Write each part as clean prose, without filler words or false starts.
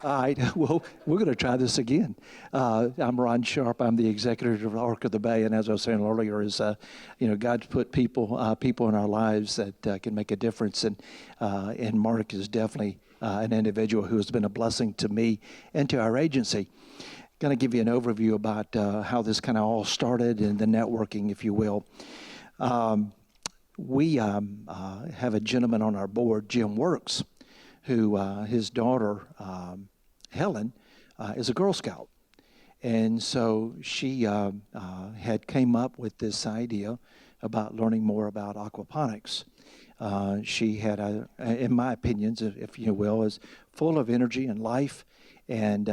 All right, well, we're going to try this again. I'm Ron Sharp. I'm the executive of Arc of the Bay, and as I was saying earlier, God's put people in our lives that can make a difference, and Mark is definitely an individual who has been a blessing to me and to our agency. Going to give you an overview about how this kind of all started and the networking, if you will. We have a gentleman on our board, Jim Works, who his daughter, Helen, is a Girl Scout. And so she had came up with this idea about learning more about aquaponics. She had, in my opinions, if you will, is full of energy and life, and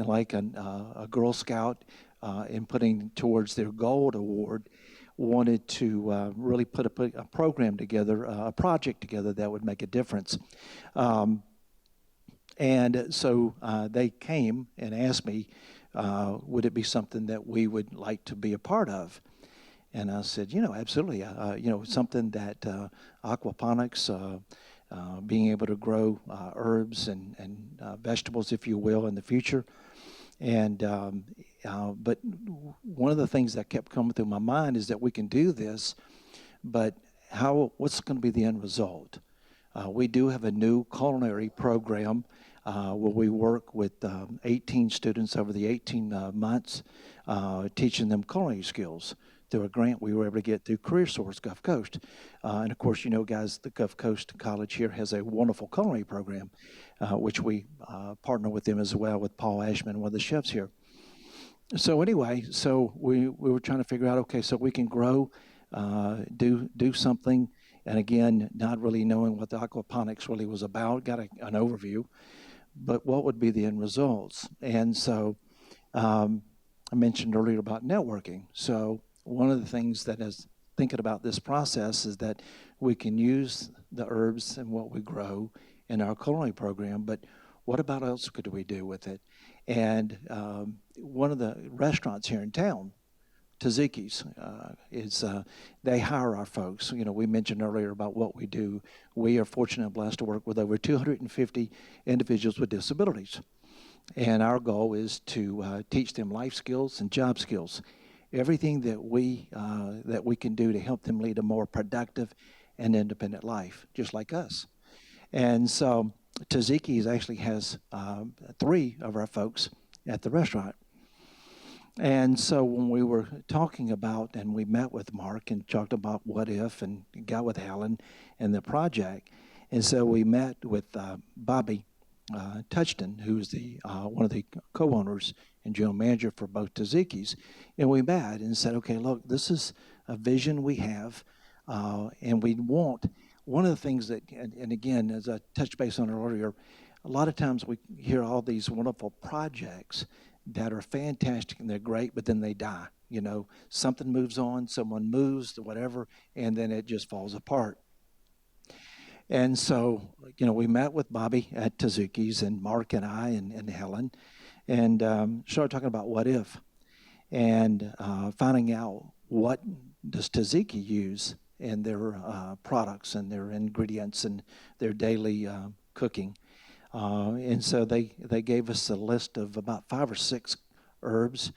like a Girl Scout in putting towards their Gold Award, wanted to really put a program together, a project together that would make a difference. And so they came and asked me, would it be something that we would like to be a part of? And I said, absolutely. Something that aquaponics, being able to grow herbs and vegetables, if you will, in the future. And but one of the things that kept coming through my mind is that we can do this, but what's going to be the end result? We do have a new culinary program where we work with 18 students over the 18 months, teaching them culinary skills through a grant we were able to get through CareerSource Gulf Coast. And of course, guys, the Gulf Coast College here has a wonderful culinary program, which we partner with them as well, with Paul Ashman, one of the chefs here. So anyway, we were trying to figure out, okay, so we can grow, do something. And again, not really knowing what the aquaponics really was about, got an overview, but what would be the end results? And so I mentioned earlier about networking. So one of the things that is thinking about this process is that we can use the herbs and what we grow in our culinary program, but what about else could we do with it? And one of the restaurants here in town, Taziki's, they hire our folks. We mentioned earlier about what we do. We are fortunate and blessed to work with over 250 individuals with disabilities. And our goal is to teach them life skills and job skills. Everything that we can do to help them lead a more productive and independent life, just like us. And so Taziki's actually has 3 of our folks at the restaurant. And so when we were talking about, and we met with Mark and talked about what if, and got with Helen and the project, and so we met with Bobby Touchton, who's the one of the co-owners and general manager for both Taziki's, and we met and said, okay, look, this is a vision we have, and we want, one of the things that, and again, as I touched base on earlier, a lot of times we hear all these wonderful projects that are fantastic and they're great, but then they die. Something moves on, someone moves, whatever, and then it just falls apart. And so, we met with Bobby at Taziki's, and Mark and I and Helen, and started talking about what if, and finding out what does Taziki use in their products and their ingredients and their daily cooking. And so they gave us a list of about 5 or 6 herbs.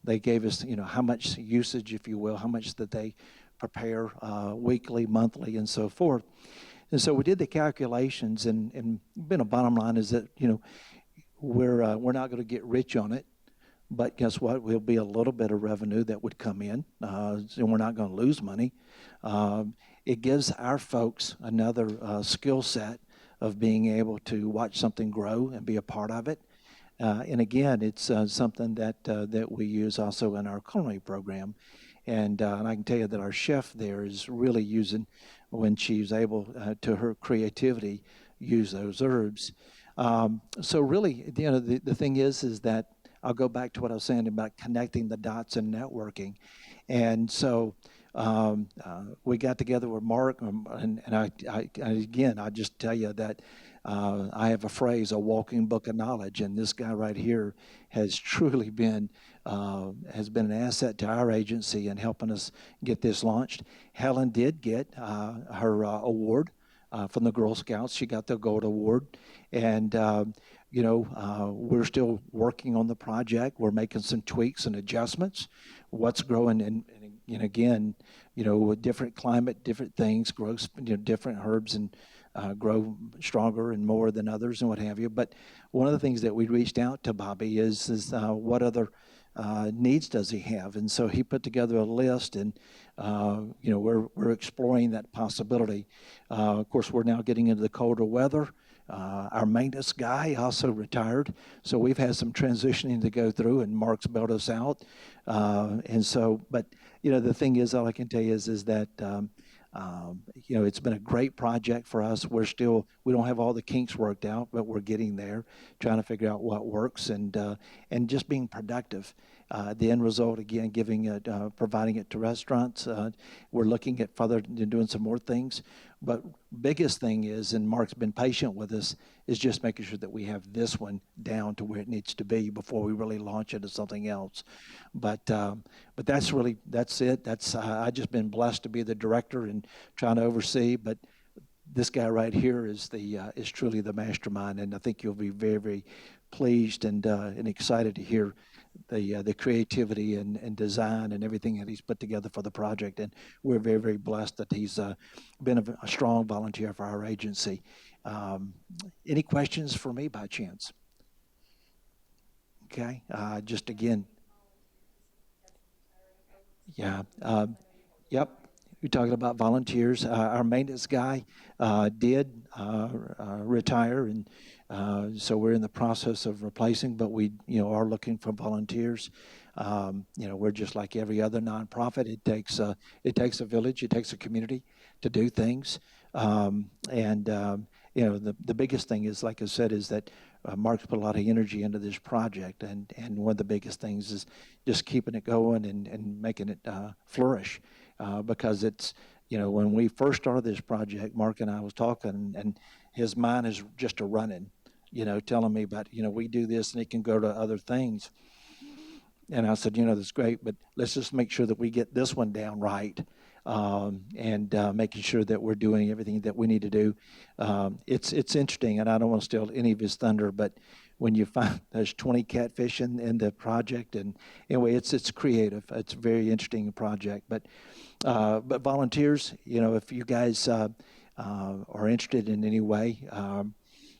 They gave us, how much usage, if you will, how much that they prepare weekly, monthly, and so forth. And so we did the calculations, and the bottom line is that, we're not going to get rich on it, but guess what? We'll be a little bit of revenue that would come in, and we're not going to lose money. It gives our folks another skill set of being able to watch something grow and be a part of it. And again, it's something that we use also in our culinary program. And I can tell you that our chef there is really using, when she's able to her creativity, use those herbs. So really, the thing is that I'll go back to what I was saying about connecting the dots and networking. And so we got together with Mark, and I just tell you that I have a phrase, a walking book of knowledge, and this guy right here has truly been an asset to our agency in helping us get this launched. Helen did get her award from the Girl Scouts. She got the Gold Award, and we're still working on the project. We're making some tweaks and adjustments. What's growing, and again, with different climate, different things grow, different herbs and grow stronger and more than others and what have you. But one of the things that we reached out to Bobby is what other needs does he have? And so he put together a list, and we're exploring that possibility. Of course, we're now getting into the colder weather. Our maintenance guy also retired, so we've had some transitioning to go through, and Mark's bailed us out. And so, but the thing is, all I can tell you is that it's been a great project for us. We don't have all the kinks worked out, but we're getting there, trying to figure out what works, and just being productive. The end result, again, providing it to restaurants. We're looking at further doing some more things. But biggest thing is, and Mark's been patient with us, is just making sure that we have this one down to where it needs to be before we really launch into something else. But that's it. I just been blessed to be the director and trying to oversee. But this guy right here is truly the mastermind, and I think you'll be very, very pleased and excited to hear the creativity and design and everything that he's put together for the project. And we're very, very blessed that he's been a strong volunteer for our agency. Any questions for me by chance? Okay, just again. Yeah, yep. You're talking about volunteers. Our maintenance guy did retire, and so we're in the process of replacing, but we are looking for volunteers. We're just like every other nonprofit. It takes a village, it takes a community to do things. The biggest thing is, like I said, is that Mark's put a lot of energy into this project, and one of the biggest things is just keeping it going and making it flourish. Because it's, when we first started this project, Mark and I was talking, and his mind is just a running, telling me about, we do this and it can go to other things. And I said, that's great, but let's just make sure that we get this one down right, and making sure that we're doing everything that we need to do. It's interesting, and I don't want to steal any of his thunder, but when you find there's 20 catfish in the project, and anyway, it's creative. It's a very interesting project. But volunteers, if you guys are interested in any way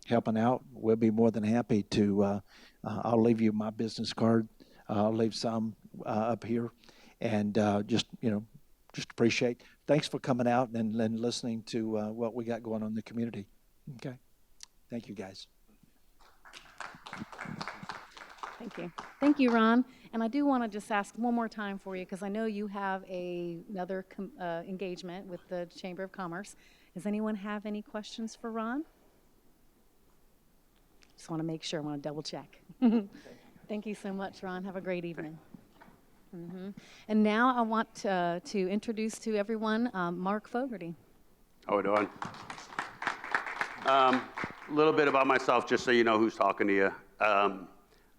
helping out, we'll be more than happy to. I'll leave you my business card. I'll leave some up here, and just appreciate. Thanks for coming out and listening to what we got going on in the community. Okay, thank you guys. Thank you, Ron. And I do want to just ask one more time for you, because I know you have another engagement with the Chamber of Commerce. Does anyone have any questions for Ron? Just want to make sure. I want to double check. Thank you so much, Ron. Have a great evening. And now I want to introduce to everyone Mark Fogarty. How are we doing? A little bit about myself, just so you know who's talking to you.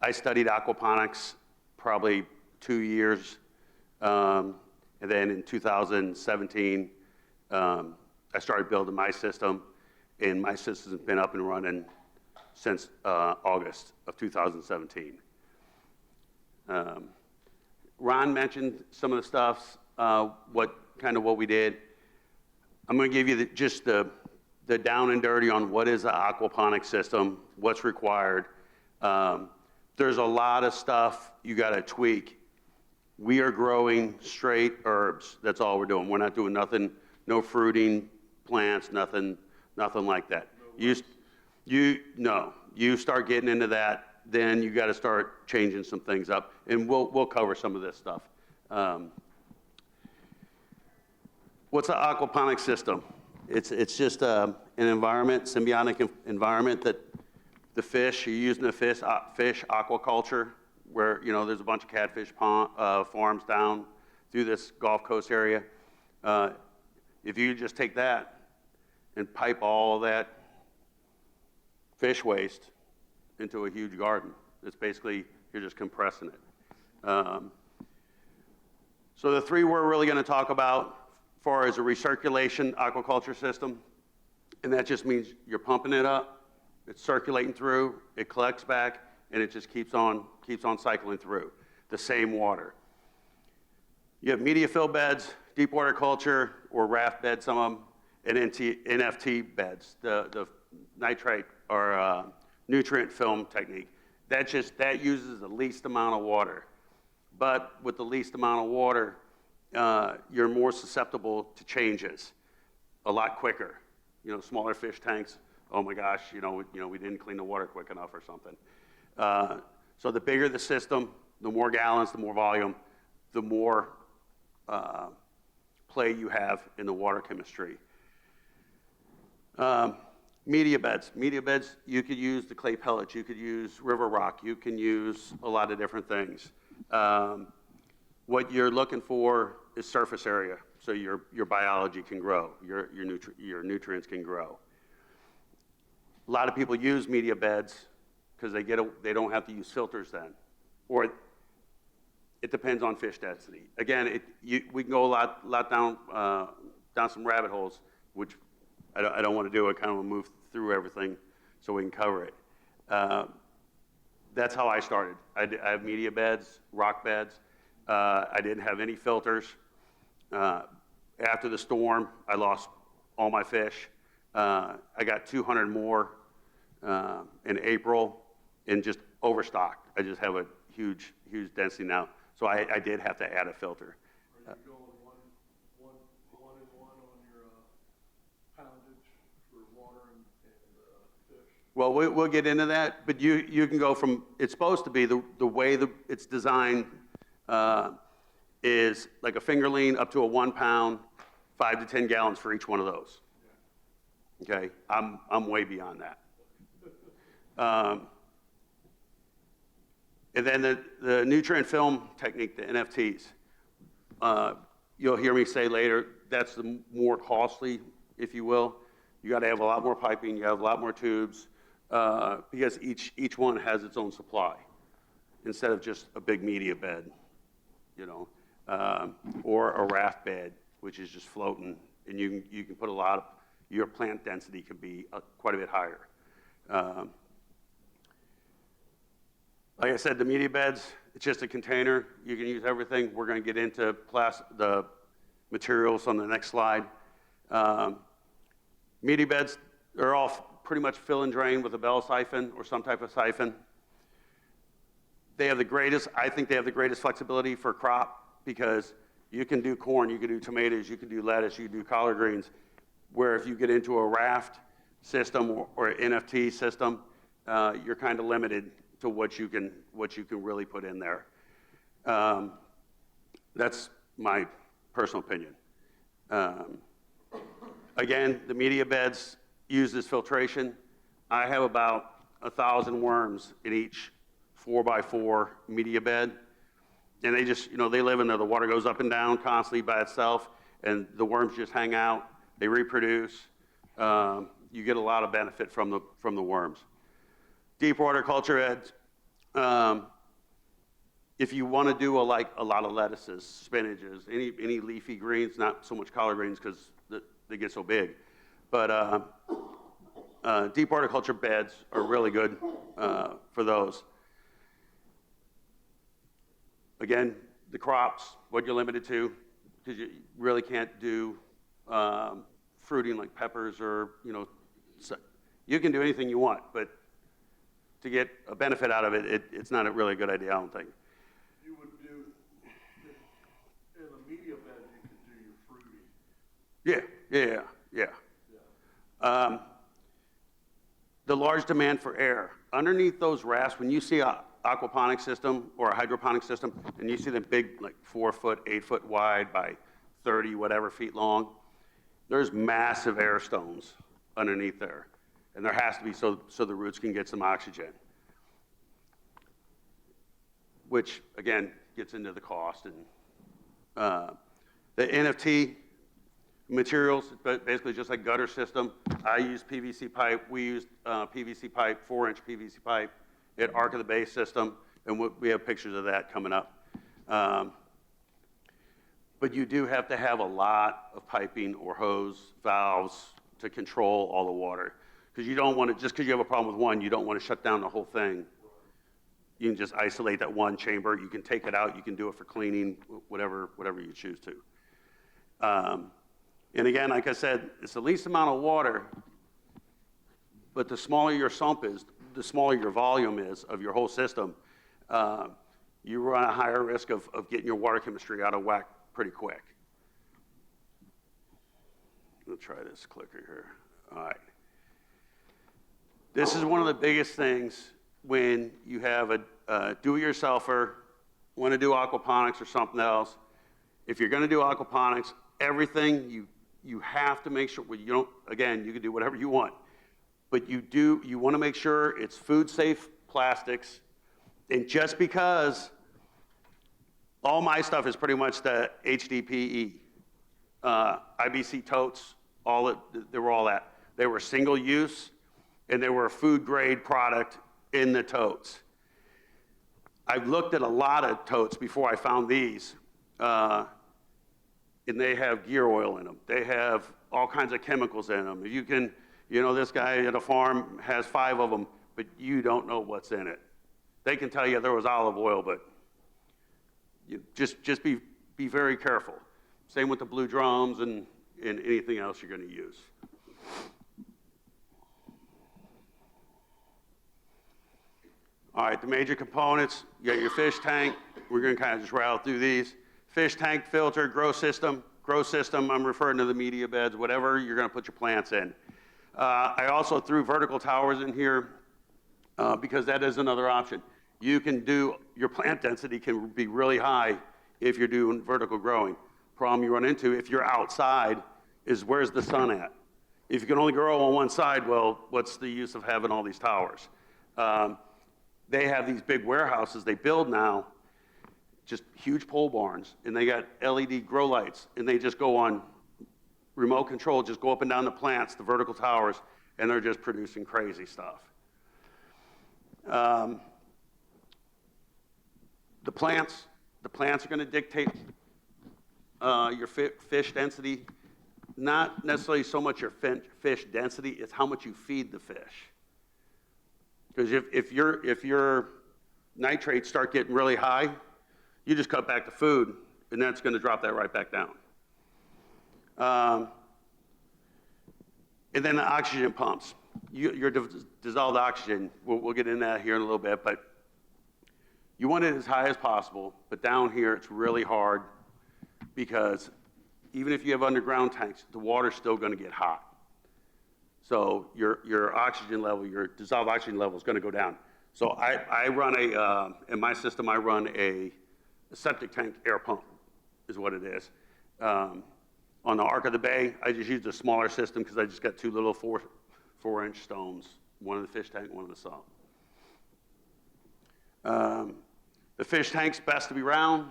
I studied aquaponics probably 2 years, and then in 2017, I started building my system, and my system's been up and running since August of 2017. Ron mentioned some of the stuff, what we did. I'm going to give you just the down and dirty on what is an aquaponic system, what's required. There's a lot of stuff you got to tweak. We are growing straight herbs. That's all we're doing. We're not doing nothing, no fruiting plants, nothing like that. You start getting into that, then you got to start changing some things up, and we'll cover some of this stuff. What's an aquaponic system? It's just an environment, symbiotic environment that the fish, you're using the fish aquaculture, where there's a bunch of catfish farms down through this Gulf Coast area. If you just take that and pipe all of that fish waste into a huge garden, it's basically, you're just compressing it. So the three we're really going to talk about as far as a recirculation aquaculture system, and that just means you're pumping it up It's circulating through, it collects back, and it just keeps on cycling through the same water. You have media fill beds, deep water culture, or raft beds, some of them, and NFT beds, the nitrate or nutrient film technique. That uses the least amount of water. But with the least amount of water, you're more susceptible to changes a lot quicker. You know, smaller fish tanks, oh my gosh, we didn't clean the water quick enough or something. So the bigger the system, the more gallons, the more volume, the more play you have in the water chemistry. Media beds, you could use the clay pellets, you could use river rock, you can use a lot of different things. What you're looking for is surface area, so your biology can grow, your nutrients can grow. A lot of people use media beds because they don't have to use filters then, or it depends on fish density. Again, we can go a lot down some rabbit holes, which I don't want to do. I kind of move through everything so we can cover it. That's how I started. I have media beds, rock beds. I didn't have any filters. After the storm, I lost all my fish. I got 200 more in April and just overstocked. I just have a huge density now. So I did have to add a filter. Are you going one and one on your poundage for water and fish? Well, we'll get into that, but you can go from, it's supposed to be the way it's designed is like a fingerling up to a 1 pound, 5 to 10 gallons for each one of those. Yeah. Okay, I'm way beyond that. And then the nutrient film technique, the NFTs, you'll hear me say later, that's the more costly, if you will. You got to have a lot more piping, you have a lot more tubes, because each one has its own supply, instead of just a big media bed, or a raft bed, which is just floating, and you can put your plant density can be quite a bit higher. Like I said, the media beds, it's just a container. You can use everything. We're going to get into the materials on the next slide. Media beds are all pretty much fill and drain with a bell siphon or some type of siphon. I think they have the greatest flexibility for crop, because you can do corn, you can do tomatoes, you can do lettuce, you can do collard greens, where if you get into a raft system or an NFT system, you're kind of limited to what you can really put in there. That's my personal opinion. Again, the media beds use this filtration. I have about 1,000 worms in each 4x4 media bed, and they just, they live in there. The water goes up and down constantly by itself, and the worms just hang out. They reproduce. You get a lot of benefit from the worms. Deep water culture beds. If you want to do a lot of lettuces, spinaches, any leafy greens, not so much collard greens because they get so big, but deep water culture beds are really good for those. Again, the crops, what you're limited to, because you really can't do fruiting like peppers or, you can do anything you want, but to get a benefit out of it, it's not a really good idea, I don't think. You would do, in a media bed, you could do your fruity. Yeah. The large demand for air. Underneath those rafts, when you see an aquaponic system or a hydroponic system, and you see them big, like 4 foot, 8 foot wide by 30 whatever feet long, there's massive air stones underneath there. And there has to be so the roots can get some oxygen, which, again, gets into the cost. And the NFT materials, basically just like gutter system. I use PVC pipe. We use PVC pipe, 4-inch PVC pipe at Arc of the Bay system, and we have pictures of that coming up. But you do have to have a lot of piping or hose valves to control all the water, because Because you don't want to, just because you have a problem with one, you don't want to shut down the whole thing. You can just isolate that one chamber. You can take it out. You can do it for cleaning, whatever you choose to. And again, like I said, it's the least amount of water, but the smaller your sump is, the smaller your volume is of your whole system, you run a higher risk of getting your water chemistry out of whack pretty quick. We'll try this clicker here. All right. This is one of the biggest things when you have a do-it-yourselfer, want to do aquaponics or something else. If you're going to do aquaponics, everything you have to make sure, well, you don't, again, you can do whatever you want, but you want to make sure it's food-safe plastics. And just because all my stuff is pretty much the HDPE, IBC totes, they were all that. They were single use, and they were a food grade product in the totes. I've looked at a lot of totes before I found these, and they have gear oil in them. They have all kinds of chemicals in them. You can, this guy at a farm has 5 of them, but you don't know what's in it. They can tell you there was olive oil, but you just be very careful. Same with the blue drums and anything else you're going to use. All right, the major components, you got your fish tank. We're going to kind of just rattle through these. Fish tank, filter, grow system. Grow system, I'm referring to the media beds, whatever you're going to put your plants in. I also threw vertical towers in here because that is another option. You can do, your plant density can be really high if you're doing vertical growing. Problem you run into if you're outside is where's the sun at? If you can only grow on one side, well, what's the use of having all these towers? They have these big warehouses they build now, just huge pole barns, and they got LED grow lights, and they just go on remote control, just go up and down the plants, the vertical towers, and they're just producing crazy stuff. The plants are going to dictate your fish density, not necessarily so much your fish density, it's how much you feed the fish. Because if your nitrates start getting really high, you just cut back the food, and that's going to drop that right back down. And then the oxygen pumps. Your dissolved oxygen, we'll get into that here in a little bit, but you want it as high as possible, but down here it's really hard because even if you have underground tanks, the water's still going to get hot. So your oxygen level, your dissolved oxygen level is going to go down. So I run in my system, I run a septic tank air pump is what it is. On the Ark of the Bay, I just used a smaller system because I just got 2 little 4-inch stones, one in the fish tank, one in the sump. The fish tank's best to be round.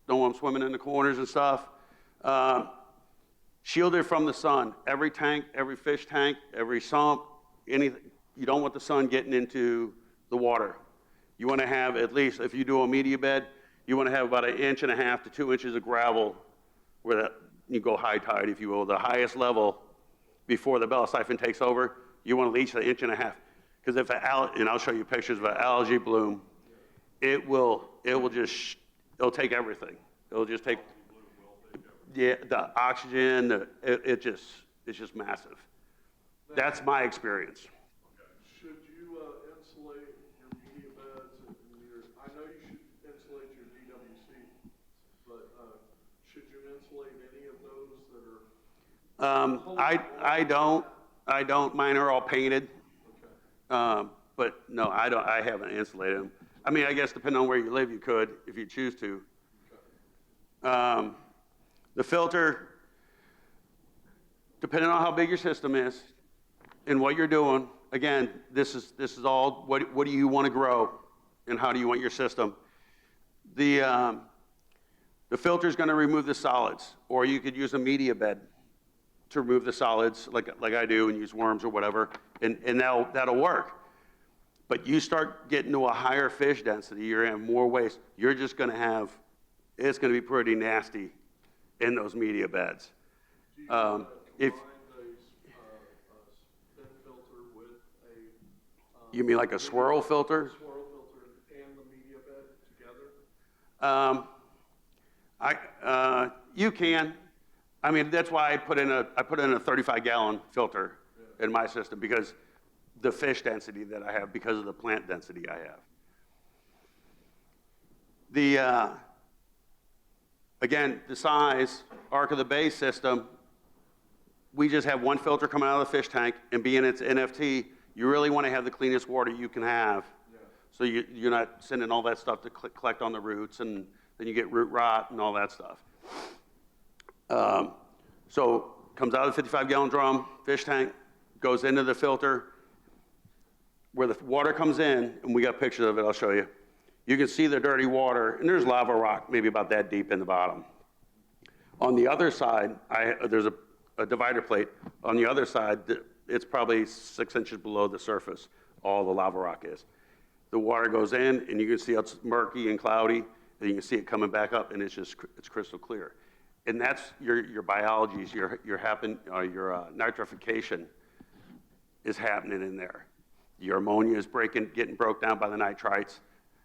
Don't want them swimming in the corners and stuff. Shielded from the sun. Every tank, every fish tank, every sump, anything. You don't want the sun getting into the water. You want to have at least, if you do a media bed, you want to have about 1.5 inches to 2 inches of gravel where you go high tide, if you will. The highest level before the bell siphon takes over, you want at least 1.5 inches. Because if and I'll show you pictures of an algae bloom, it'll take everything. It'll just take, yeah, the oxygen, it's just massive. That's my experience. Okay. Should you insulate your media beds and I know you should insulate your DWC, but should you insulate any of those that are? I don't. Mine are all painted. Okay. But no, I don't. I haven't insulated them. I mean, I guess depending on where you live, you could if you choose to. Okay. The filter, depending on how big your system is and what you're doing, again, this is all what do you want to grow and how do you want your system. The filter is going to remove the solids, or you could use a media bed to remove the solids like I do and use worms or whatever, and that'll work. But you start getting to a higher fish density, you're going to have more waste. You're just going to have, it's going to be pretty nasty in those media beds. Do you combine a spin filter You mean like a swirl filter? Swirl filter and the media bed together? You can. I mean, that's why I put in a 35-gallon filter in my system, because the fish density that I have, because of the plant density I have. Again, the size, Arc of the Bay system, we just have one filter coming out of the fish tank, and being it's NFT, you really want to have the cleanest water you can have. Yeah. So you're not sending all that stuff to collect on the roots, and then you get root rot and all that stuff. So comes out of the 55-gallon drum, fish tank, goes into the filter. Where the water comes in, and we got pictures of it, I'll show you. You can see the dirty water, and there's lava rock maybe about that deep in the bottom. On the other side, there's a divider plate. On the other side, it's probably 6 inches below the surface, all the lava rock is. The water goes in, and you can see it's murky and cloudy, and you can see it coming back up, and it's crystal clear. And that's your biology, your nitrification is happening in there. Your ammonia is getting broke down by the nitrites,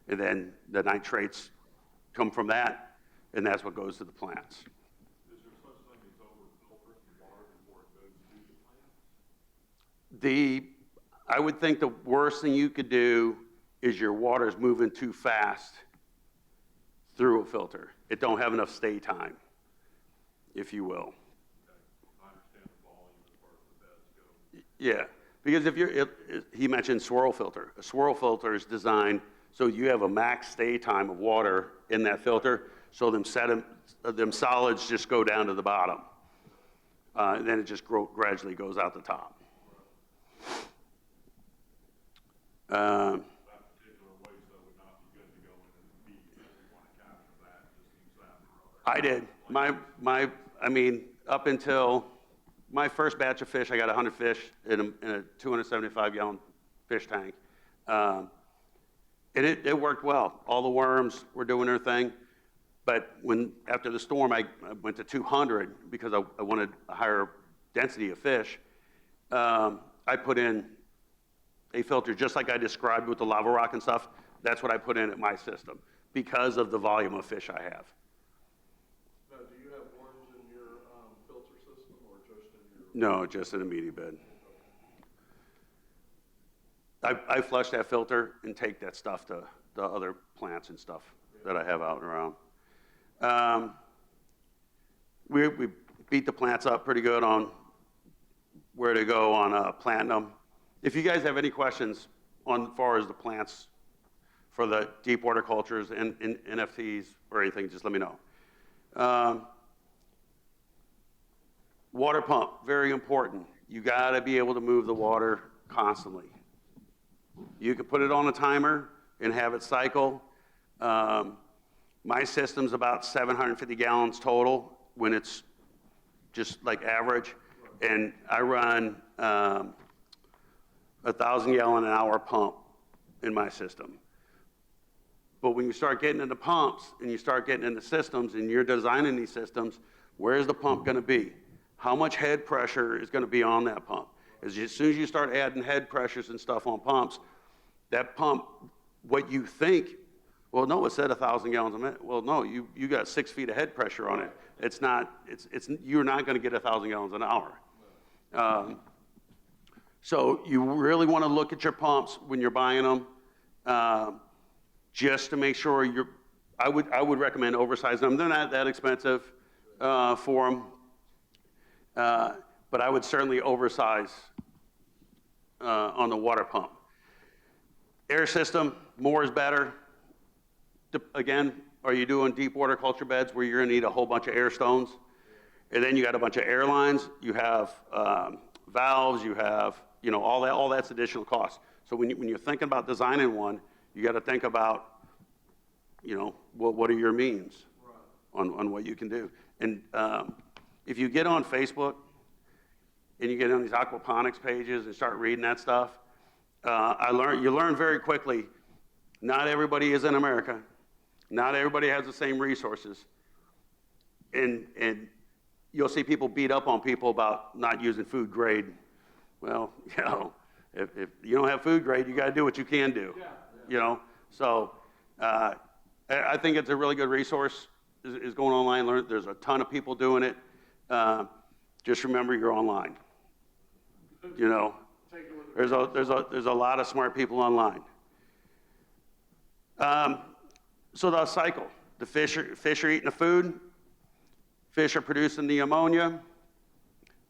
and then the nitrates come from that, and that's what goes to the plants. Is there such thing as over-filtering the water before it goes to the plant? I would think the worst thing you could do is your water's moving too fast through a filter. It don't have enough stay time, if you will. Okay. I understand the volume as far as the beds go. Yeah, because he mentioned swirl filter. A swirl filter is designed so you have a max stay time of water in that filter, so them solids just go down to the bottom. And then it just gradually goes out the top. That particular waste, though, would not be good to go in and feed if we want to capture that. It just seems that for other. I did. I mean, up until my first batch of fish, I got 100 fish in a 275-gallon fish tank. And it worked well. All the worms were doing their thing. But after the storm, I went to 200 because I wanted a higher density of fish. I put in a filter just like I described with the lava rock and stuff. That's what I put in at my system because of the volume of fish I have. Now, do you have worms in your filter system or just in your? No, just in a media bed. I flush that filter and take that stuff to the other plants and stuff that I have out and around. We beat the plants up pretty good on where to go on planting them. If you guys have any questions on as far as the plants for the deep water cultures and NFTs or anything, just let me know. Water pump, very important. You got to be able to move the water constantly. You can put it on a timer and have it cycle. My system's about 750 gallons total when it's just like average. And I run 1,000-gallon-an-hour pump in my system. But when you start getting into pumps and you start getting into systems and you're designing these systems, where's the pump going to be? How much head pressure is going to be on that pump? As soon as you start adding head pressures and stuff on pumps, that pump, what you think, well, no, it said 1,000 gallons a minute. Well, no, you got 6 feet of head pressure on it. It's not, you're not going to get 1,000 gallons an hour. So you really want to look at your pumps when you're buying them, just to make sure I would recommend oversizing them. They're not that expensive for them, but I would certainly oversize on the water pump. Air system, more is better. Again, are you doing deep water culture beds where you're going to need a whole bunch of air stones? And then you got a bunch of air lines. You have valves. You have, all that's additional cost. So when you're thinking about designing one, you got to think about, what are your means on what you can do. And if you get on Facebook and you get on these aquaponics pages and start reading that stuff, you learn very quickly, not everybody is in America. Not everybody has the same resources. And you'll see people beat up on people about not using food grade. Well, If you don't have food grade, you got to do what you can do. You know, so I think it's a really good resource. Is going online, learn. There's a ton of people doing it. Just remember, you're online. You know, there's a lot of smart people online. So the cycle. The fish are eating the food. Fish are producing the ammonia.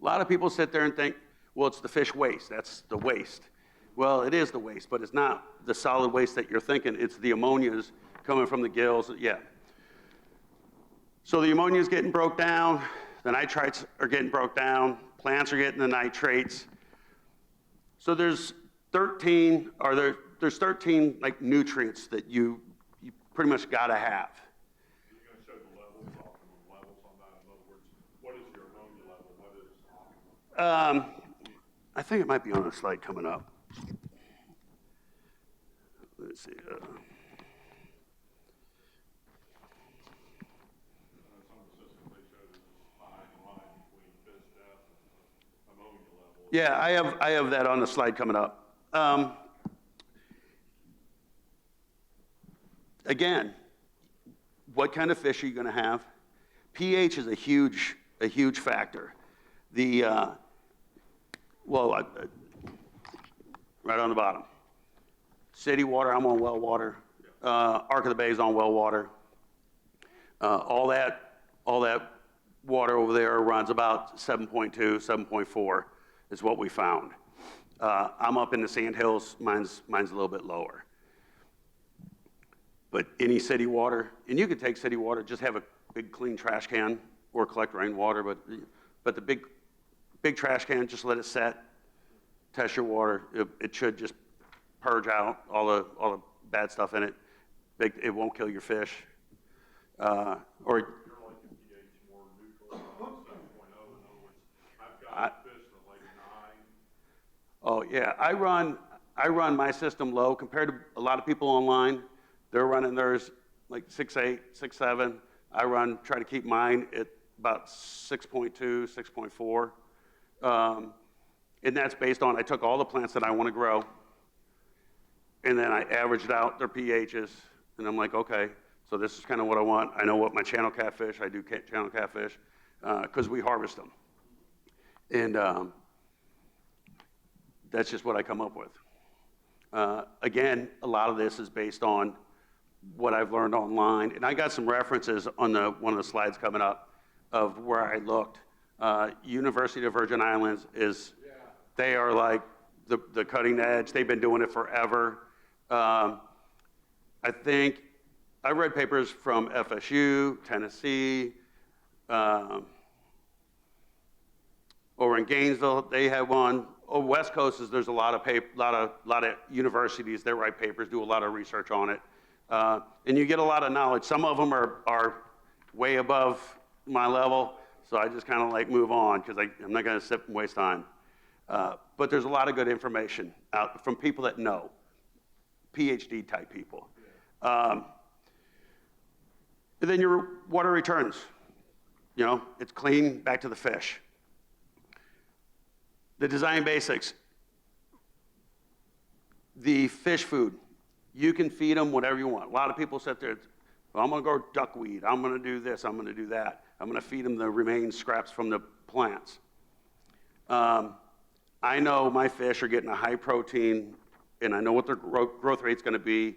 A lot of people sit there and think, well, it's the fish waste. That's the waste. Well, it is the waste, but it's not the solid waste that you're thinking. It's the ammonias coming from the gills. Yeah. So the ammonia is getting broke down. The nitrites are getting broke down. Plants are getting the nitrates. So there's 13 like nutrients that you pretty much got to have. Are you going to show the levels, optimum levels on that? In other words, what is your ammonia level? What is optimum? I think it might be on a slide coming up. Let's see. Some of the systems they showed is a fine line between fish death and ammonia level. Yeah, I have that on the slide coming up. Again, what kind of fish are you going to have? pH is a huge factor. Right on the bottom. City water, I'm on well water. Ark of the Bay is on well water. All that water over there runs about 7.2, 7.4 is what we found. I'm up in the sand hills. Mine's a little bit lower. But any city water, and you could take city water, just have a big clean trash can or collect rainwater, but the big trash can, just let it set, test your water. It should just purge out all the bad stuff in it. It won't kill your fish. Or You're like a pH more neutral, 7.0. In other words, I've got fish from like 9. Oh yeah, I run my system low compared to a lot of people online. They're running theirs like 6.8, 6.7. Try to keep mine at about 6.2, 6.4. And that's based on, I took all the plants that I want to grow, and then I averaged out their pHs, and I'm like, okay, so this is kind of what I want. I know what my channel catfish, I do channel catfish, because we harvest them. And that's just what I come up with. Again, a lot of this is based on what I've learned online. And I got some references on one of the slides coming up of where I looked. University of Virgin Islands they are like the cutting edge. They've been doing it forever. I think I read papers from FSU, Tennessee, over in Gainesville, they have one. Oh, West Coast there's a lot of universities that write papers, do a lot of research on it. And you get a lot of knowledge. Some of them are way above my level, so I just kind of like move on because I'm not going to sit and waste time. But there's a lot of good information out from people that know, PhD type people. And then your water returns. You know, it's clean, back to the fish. The design basics. The fish food. You can feed them whatever you want. A lot of people sit there, well, I'm going to grow duckweed. I'm going to do this. I'm going to do that. I'm going to feed them the remaining scraps from the plants. I know my fish are getting a high protein, and I know what their growth rate's going to be.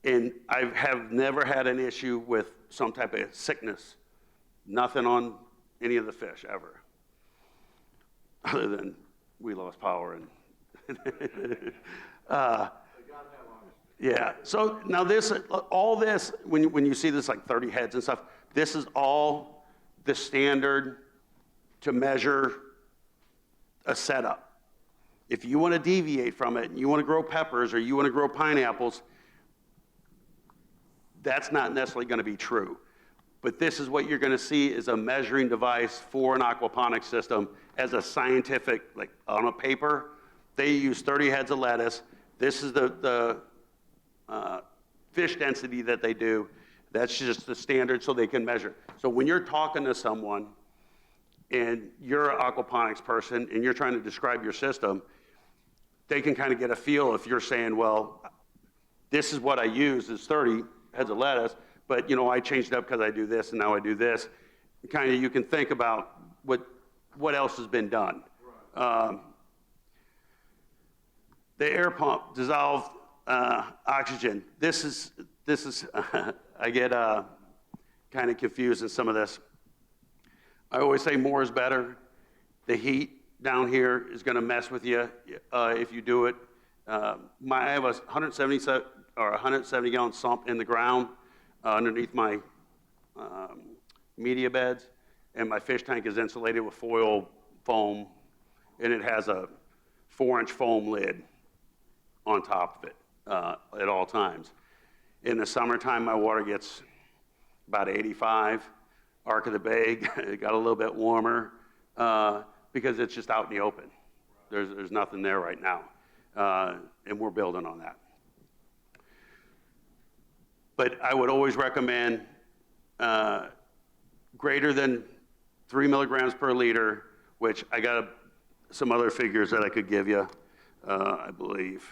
And I have never had an issue with some type of sickness. Nothing on any of the fish ever. Other than we lost power and yeah. So now all this, when you see this like 30 heads and stuff, this is all the standard to measure a setup. If you want to deviate from it, and you want to grow peppers or you want to grow pineapples, that's not necessarily going to be true. But this is what you're going to see is a measuring device for an aquaponics system as a scientific, like on a paper. They use 30 heads of lettuce. This is the fish density that they do. That's just the standard so they can measure. So when you're talking to someone, and you're an aquaponics person and you're trying to describe your system, they can kind of get a feel if you're saying, well, this is what I use, is 30 heads of lettuce, but I changed it up because I do this and now I do this. Kind of, you can think about what else has been done. The air pump, dissolved oxygen. This is I get kind of confused in some of this. I always say more is better. The heat down here is going to mess with you if you do it. I have a 170 gallon sump in the ground underneath my media beds, and my fish tank is insulated with foil foam, and it has a 4-inch foam lid on top of it at all times. In the summertime, my water gets about 85. Arc of the Bay, it got a little bit warmer because it's just out in the open. There's nothing there right now, and we're building on that. But I would always recommend greater than 3 milligrams per liter, which I got some other figures that I could give you, I believe.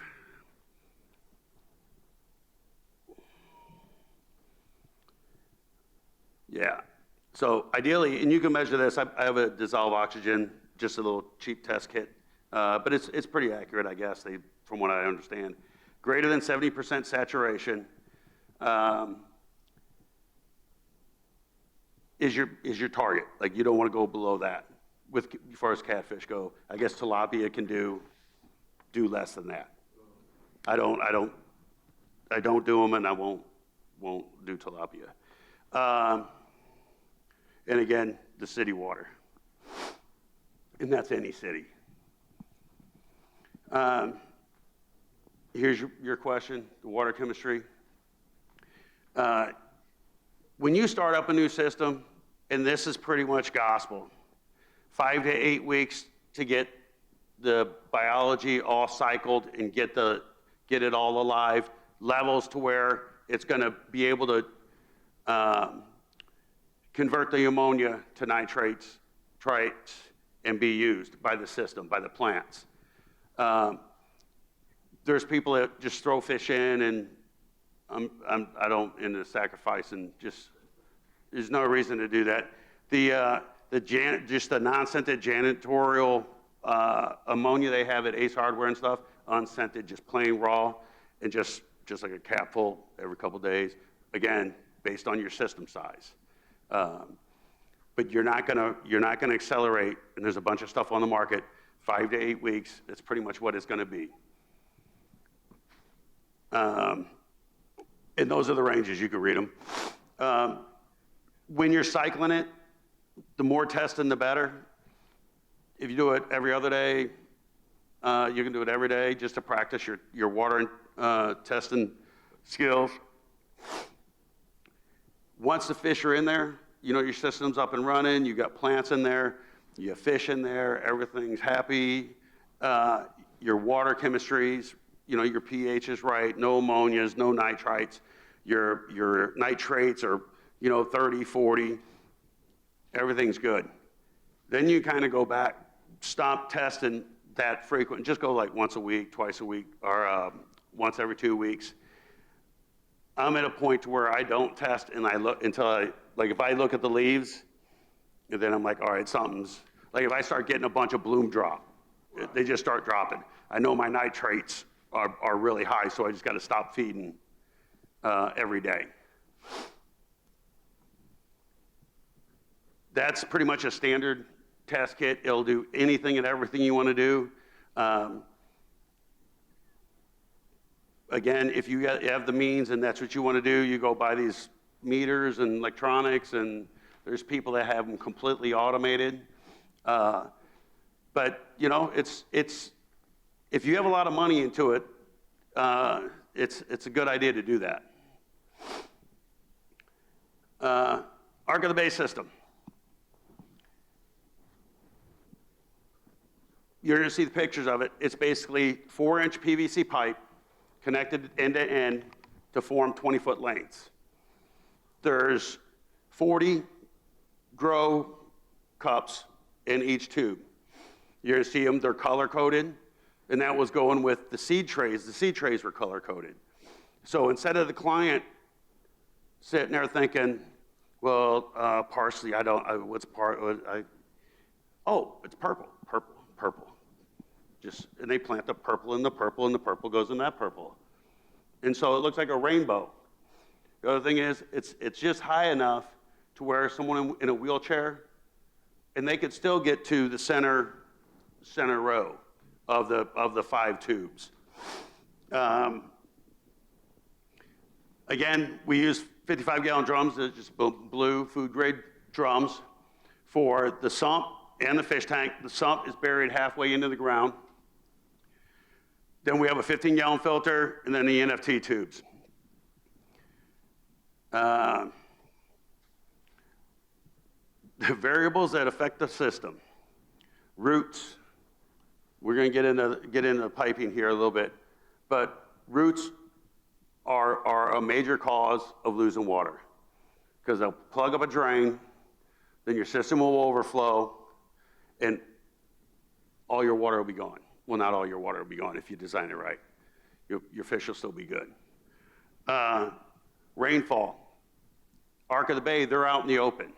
Yeah. So ideally, and you can measure this, I have a dissolved oxygen, just a little cheap test kit, but it's pretty accurate, I guess, from what I understand. Greater than 70% saturation is your target. Like, you don't want to go below that. As far as catfish go, I guess tilapia can do less than that. I don't do them, and I won't do tilapia. And again, the city water. And that's any city. Here's your question, the water chemistry. When you start up a new system, and this is pretty much gospel, 5 to 8 weeks to get the biology all cycled and get it all alive, levels to where it's going to be able to convert the ammonia to nitrates, and be used by the system, by the plants. There's people that just throw fish in, and I don't into sacrificing. Just there's no reason to do that. Just the non-scented janitorial ammonia they have at Ace Hardware and stuff, unscented, just plain raw, and just like a capful every couple days. Again, based on your system size. But you're not gonna accelerate, and there's a bunch of stuff on the market, 5 to 8 weeks. That's pretty much what it's gonna be. And those are the ranges, you can read them. When you're cycling it, the more testing, the better. If you do it every other day, you can do it every day just to practice your water testing skills. Once the fish are in there, your system's up and running, you got plants in there, you have fish in there, everything's happy, your water chemistries, your pH is right, no ammonias, no nitrites, your nitrates are, 30, 40, everything's good. Then you kind of go back, stop testing that frequent, just go like once a week, twice a week, or once every 2 weeks. I'm at a point to where I don't test, and I look until if I look at the leaves, and then I'm like, all right, something's, like if I start getting a bunch of bloom drop, they just start dropping. I know my nitrates are really high, so I just got to stop feeding every day. That's pretty much a standard test kit. It'll do anything and everything you want to do. Again, if you have the means and that's what you want to do, you go buy these meters and electronics, and there's people that have them completely automated. But it's if you have a lot of money into it, it's a good idea to do that. Arc of the Bay system. You're going to see the pictures of it. It's basically 4-inch PVC pipe connected end to end to form 20-foot lengths. There's 40 grow cups in each tube. You're gonna see them, they're color coded, and that was going with the seed trays. The seed trays were color coded. So instead of the client sitting there thinking, well, parsley, what's oh, it's purple, purple, purple. And they plant the purple and the purple, and the purple goes in that purple. And so it looks like a rainbow. The other thing is, it's just high enough to where someone in a wheelchair, and they could still get to the center row of the 5 tubes. Again, we use 55-gallon drums, they're just blue food-grade drums for the sump and the fish tank. The sump is buried halfway into the ground. Then we have a 15-gallon filter, and then the NFT tubes. The variables that affect the system. Roots. We're going to get into piping here a little bit, but roots are a major cause of losing water, because they'll plug up a drain, then your system will overflow, and all your water will be gone. Well, not all your water will be gone if you design it right. Your fish will still be good. Rainfall. Ark of the Bay, they're out in the open.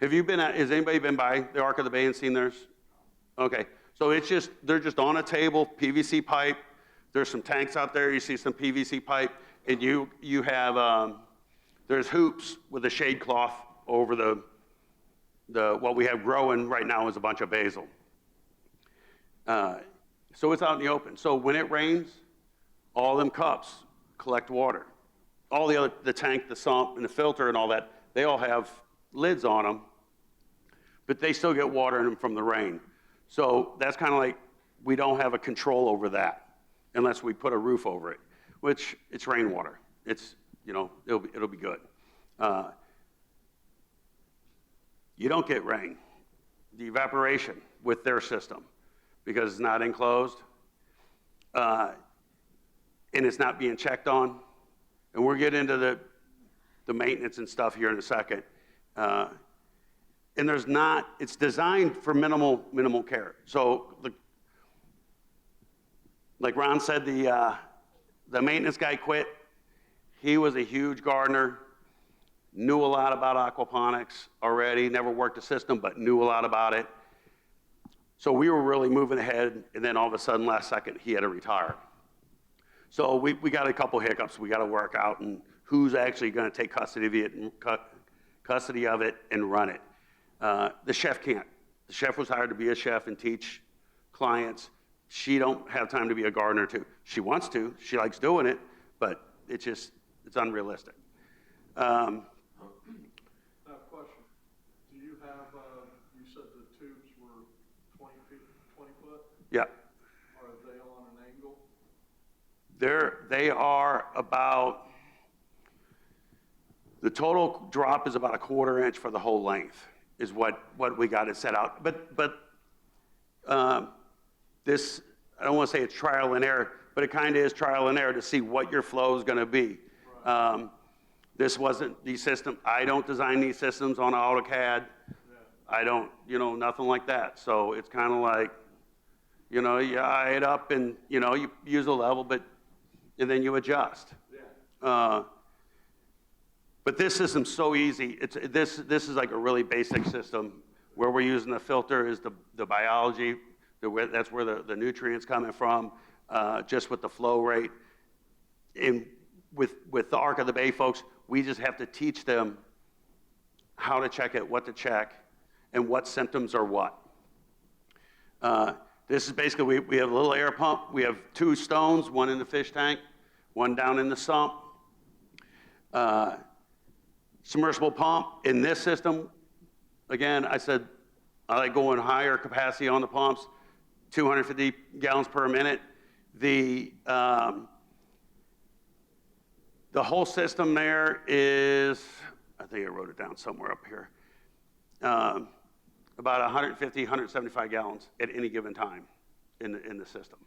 Has anybody been by the Ark of the Bay and seen theirs? Okay, so they're just on a table, PVC pipe. There's some tanks out there, you see some PVC pipe, and you have, there's hoops with a shade cloth over what we have growing right now is a bunch of basil. So it's out in the open. So when it rains, all them cups collect water. All the tank, the sump, and the filter and all that, they all have lids on them, but they still get water in them from the rain. So that's kind of like, we don't have a control over that unless we put a roof over it, which it's rainwater. It'll be good. You don't get rain. The evaporation with their system, because it's not enclosed, and it's not being checked on. And we'll get into the maintenance and stuff here in a second. And it's designed for minimal care. So like Ron said, the maintenance guy quit. He was a huge gardener, knew a lot about aquaponics already, never worked a system, but knew a lot about it. So we were really moving ahead, and then all of a sudden, last second, he had to retire. So we got a couple hiccups we got to work out, and who's actually going to take custody of it and run it. The chef can't. The chef was hired to be a chef and teach clients. She don't have time to be a gardener too. She wants to. She likes doing it, but it's unrealistic. I have a question. Do you have, you said the tubes were 20 foot? Yeah. Are they on an angle? They are about, the total drop is about a 1/4 inch for the whole length is what we got it set out. But this, I don't want to say it's trial and error, but it kind of is trial and error to see what your flow is going to be. Right. This wasn't the system. I don't design these systems on AutoCAD. Yeah. I don't, nothing like that. So it's kind of like, you eye it up and, you use a level, and then you adjust. Yeah. But this system's so easy. This is like a really basic system. Where we're using the filter is the biology. That's where the nutrients coming from, just with the flow rate. And with the Ark of the Bay folks, we just have to teach them how to check it, what to check, and what symptoms are what. This is basically, we have a little air pump. We have 2 stones, one in the fish tank, one down in the sump. Submersible pump. In this system, again, I said I like going higher capacity on the pumps, 250 gallons per minute. The whole system there is, I think I wrote it down somewhere up here, about 150, 175 gallons at any given time in the system.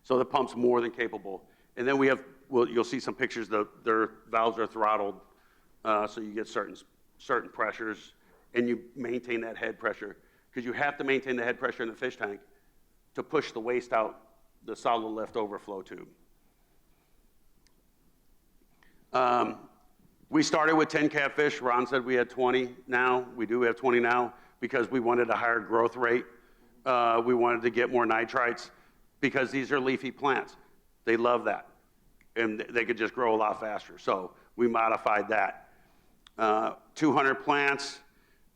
So the pump's more than capable. And then you'll see some pictures, their valves are throttled, so you get certain pressures, and you maintain that head pressure. because you have to maintain the head pressure in the fish tank to push the waste out the solid lift overflow tube. We started with 10 catfish. Ron said we had 20 now. We do have 20 now because we wanted a higher growth rate. We wanted to get more nitrites because these are leafy plants. They love that. And they could just grow a lot faster. So we modified that. 200 plants.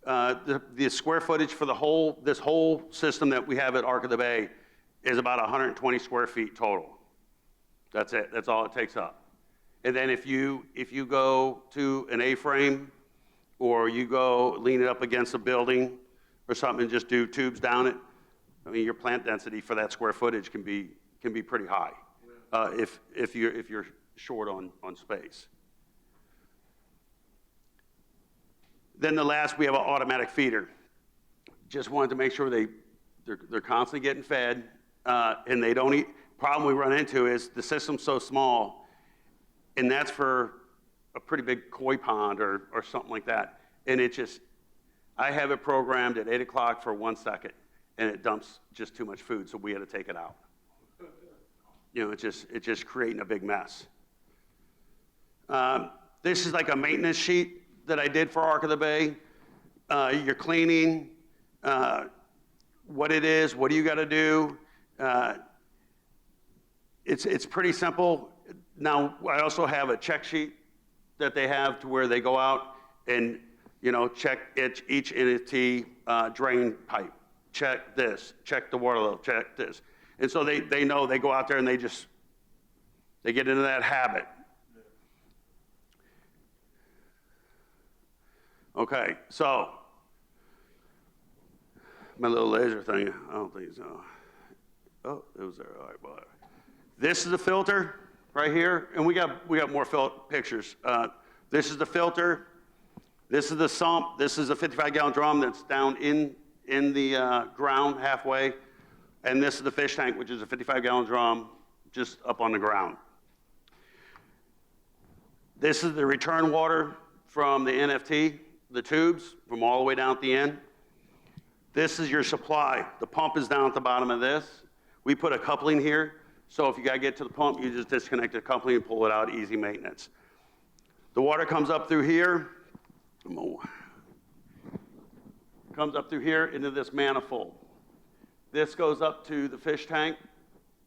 The square footage for this whole system that we have at Ark of the Bay is about 120 square feet total. That's it. That's all it takes up. And then if you go to an A-frame or you go lean it up against a building or something and just do tubes down it, I mean, your plant density for that square footage can be pretty high if you're short on space. Then the last, we have an automatic feeder. Just wanted to make sure they're constantly getting fed and they don't eat. Problem we run into is the system's so small, and that's for a pretty big koi pond or something like that. And I have it programmed at 8 o'clock for 1 second, and it dumps just too much food, so we had to take it out. You know, it's just creating a big mess. This is like a maintenance sheet that I did for Ark of the Bay. You're cleaning, what it is, what do you got to do. It's pretty simple. Now, I also have a check sheet that they have to where they go out and, you know, check each NFT drain pipe. Check this, check the water level, check this. And so they know, they go out there and they get into that habit. Okay, so my little laser thing, I don't think so. Oh, it was there. All right, well, this is the filter right here, and we got more pictures. This is the filter. This is the sump. This is a 55-gallon drum that's down in the ground halfway, and this is the fish tank, which is a 55-gallon drum just up on the ground. This is the return water from the NFT, the tubes, from all the way down at the end. This is your supply. The pump is down at the bottom of this. We put a coupling here, so if you gotta get to the pump, you just disconnect the coupling and pull it out, easy maintenance. The water comes up through here, comes up through here into this manifold. This goes up to the fish tank,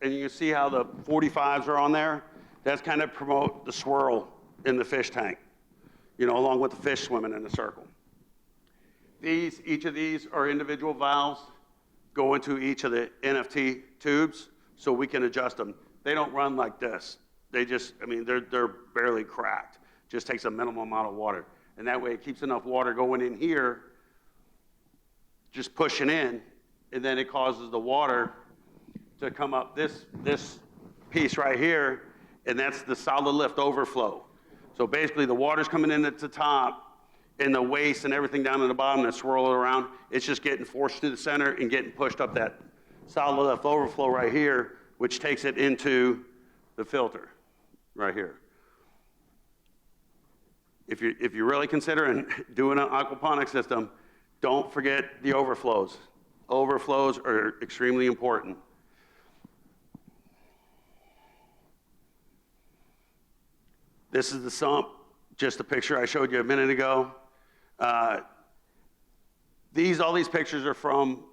and you can see how the 45s are on there. That's kind of promote the swirl in the fish tank, you know, along with the fish swimming in a circle. Each of these are individual valves, go into each of the NFT tubes, so we can adjust them. They don't run like this. They just, I mean, they're barely cracked. Just takes a minimal amount of water. And that way it keeps enough water going in here, just pushing in, and then it causes the water to come up this piece right here, and that's the solid lift overflow. So basically the water's coming in at the top, and the waste and everything down at the bottom that's swirling around, it's just getting forced to the center and getting pushed up that solid lift overflow right here, which takes it into the filter right here. If you're really considering doing an aquaponic system, don't forget the overflows. Overflows are extremely important. This is the sump, just the picture I showed you a minute ago. All these pictures are from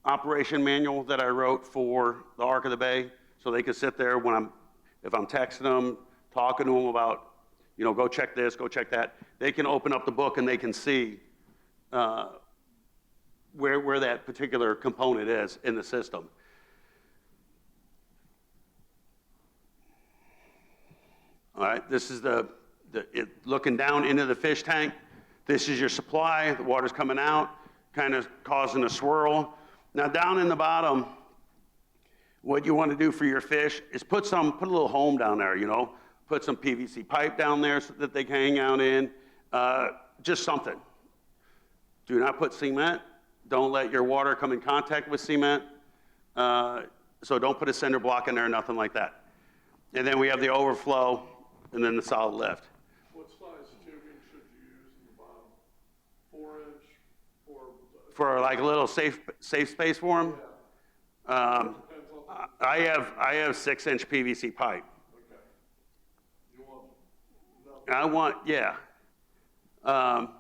operation manual that I wrote for the Ark of the Bay, so they could sit there if I'm texting them, talking to them about, you know, go check this, go check that. They can open up the book and they can see where that particular component is in the system. All right, this is looking down into the fish tank. This is your supply. The water's coming out, kind of causing a swirl. Now down in the bottom, what you want to do for your fish is put a little home down there, you know. Put some PVC pipe down there so that they can hang out in. Just something. Do not put cement. Don't let your water come in contact with cement. So don't put a cinder block in there, nothing like that. And then we have the overflow, and then the solid lift. What size tubing should you use in the bottom? 4-inch or For like a little safe space for them? I have 6-inch PVC pipe. Okay. You want I want, yeah. Now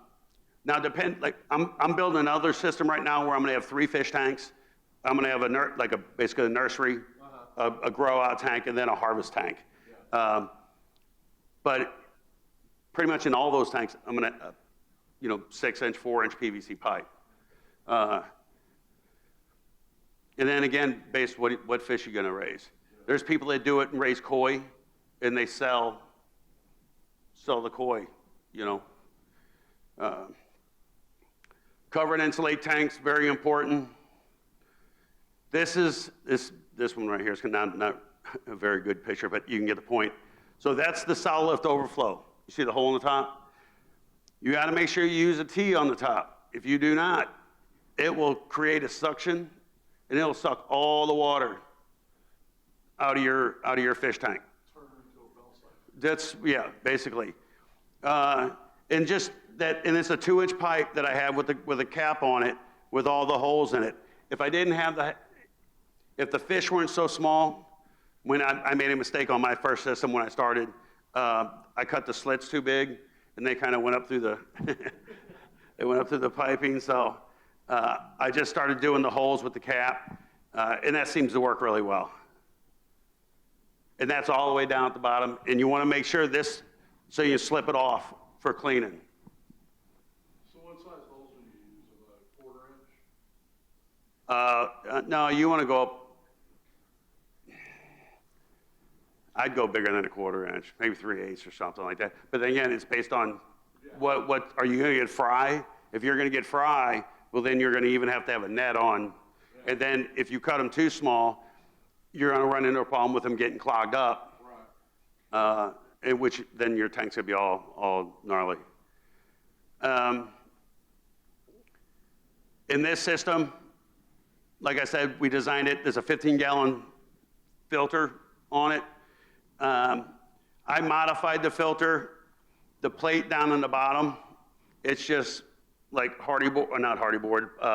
like, I'm building another system right now where I'm gonna have 3 fish tanks. I'm gonna have basically a nursery, a grow out tank, and then a harvest tank. But pretty much in all those tanks, I'm gonna, 6-inch, 4-inch PVC pipe. And then again, based what fish you're gonna raise. There's people that do it and raise koi, and they sell the koi, Cover and insulate tanks, very important. This one right here is not a very good picture, but you can get the point. So that's the solid lift overflow. You see the hole in the top? You gotta make sure you use a T on the top. If you do not, it will create a suction and it'll suck all the water out of your fish tank. turn it into a bell cycle. That's, basically. And just that, and it's a 2-inch pipe that I have with a cap on it with all the holes in it. If I didn't have if the fish weren't so small, when I made a mistake on my first system when I started, I cut the slits too big and they kind of went up through the piping. So I just started doing the holes with the cap, and that seems to work really well. And that's all the way down at the bottom. And you want to make sure so you slip it off for cleaning. So what size holes are you using, a 1/4 inch? No, you want to go up. I'd go bigger than a 1/4 inch, maybe 3/8 or something like that. But then again, it's based on what are you going to get fry? If you're going to get fry, well, then you're going to even have to have a net on. Yeah. And then if you cut them too small, you're going to run into a problem with them getting clogged up. Right. In which then your tank's going to be all gnarly. In this system, like I said, we designed it. There's a 15-gallon filter on it. I modified the filter. The plate down on the bottom, it's just like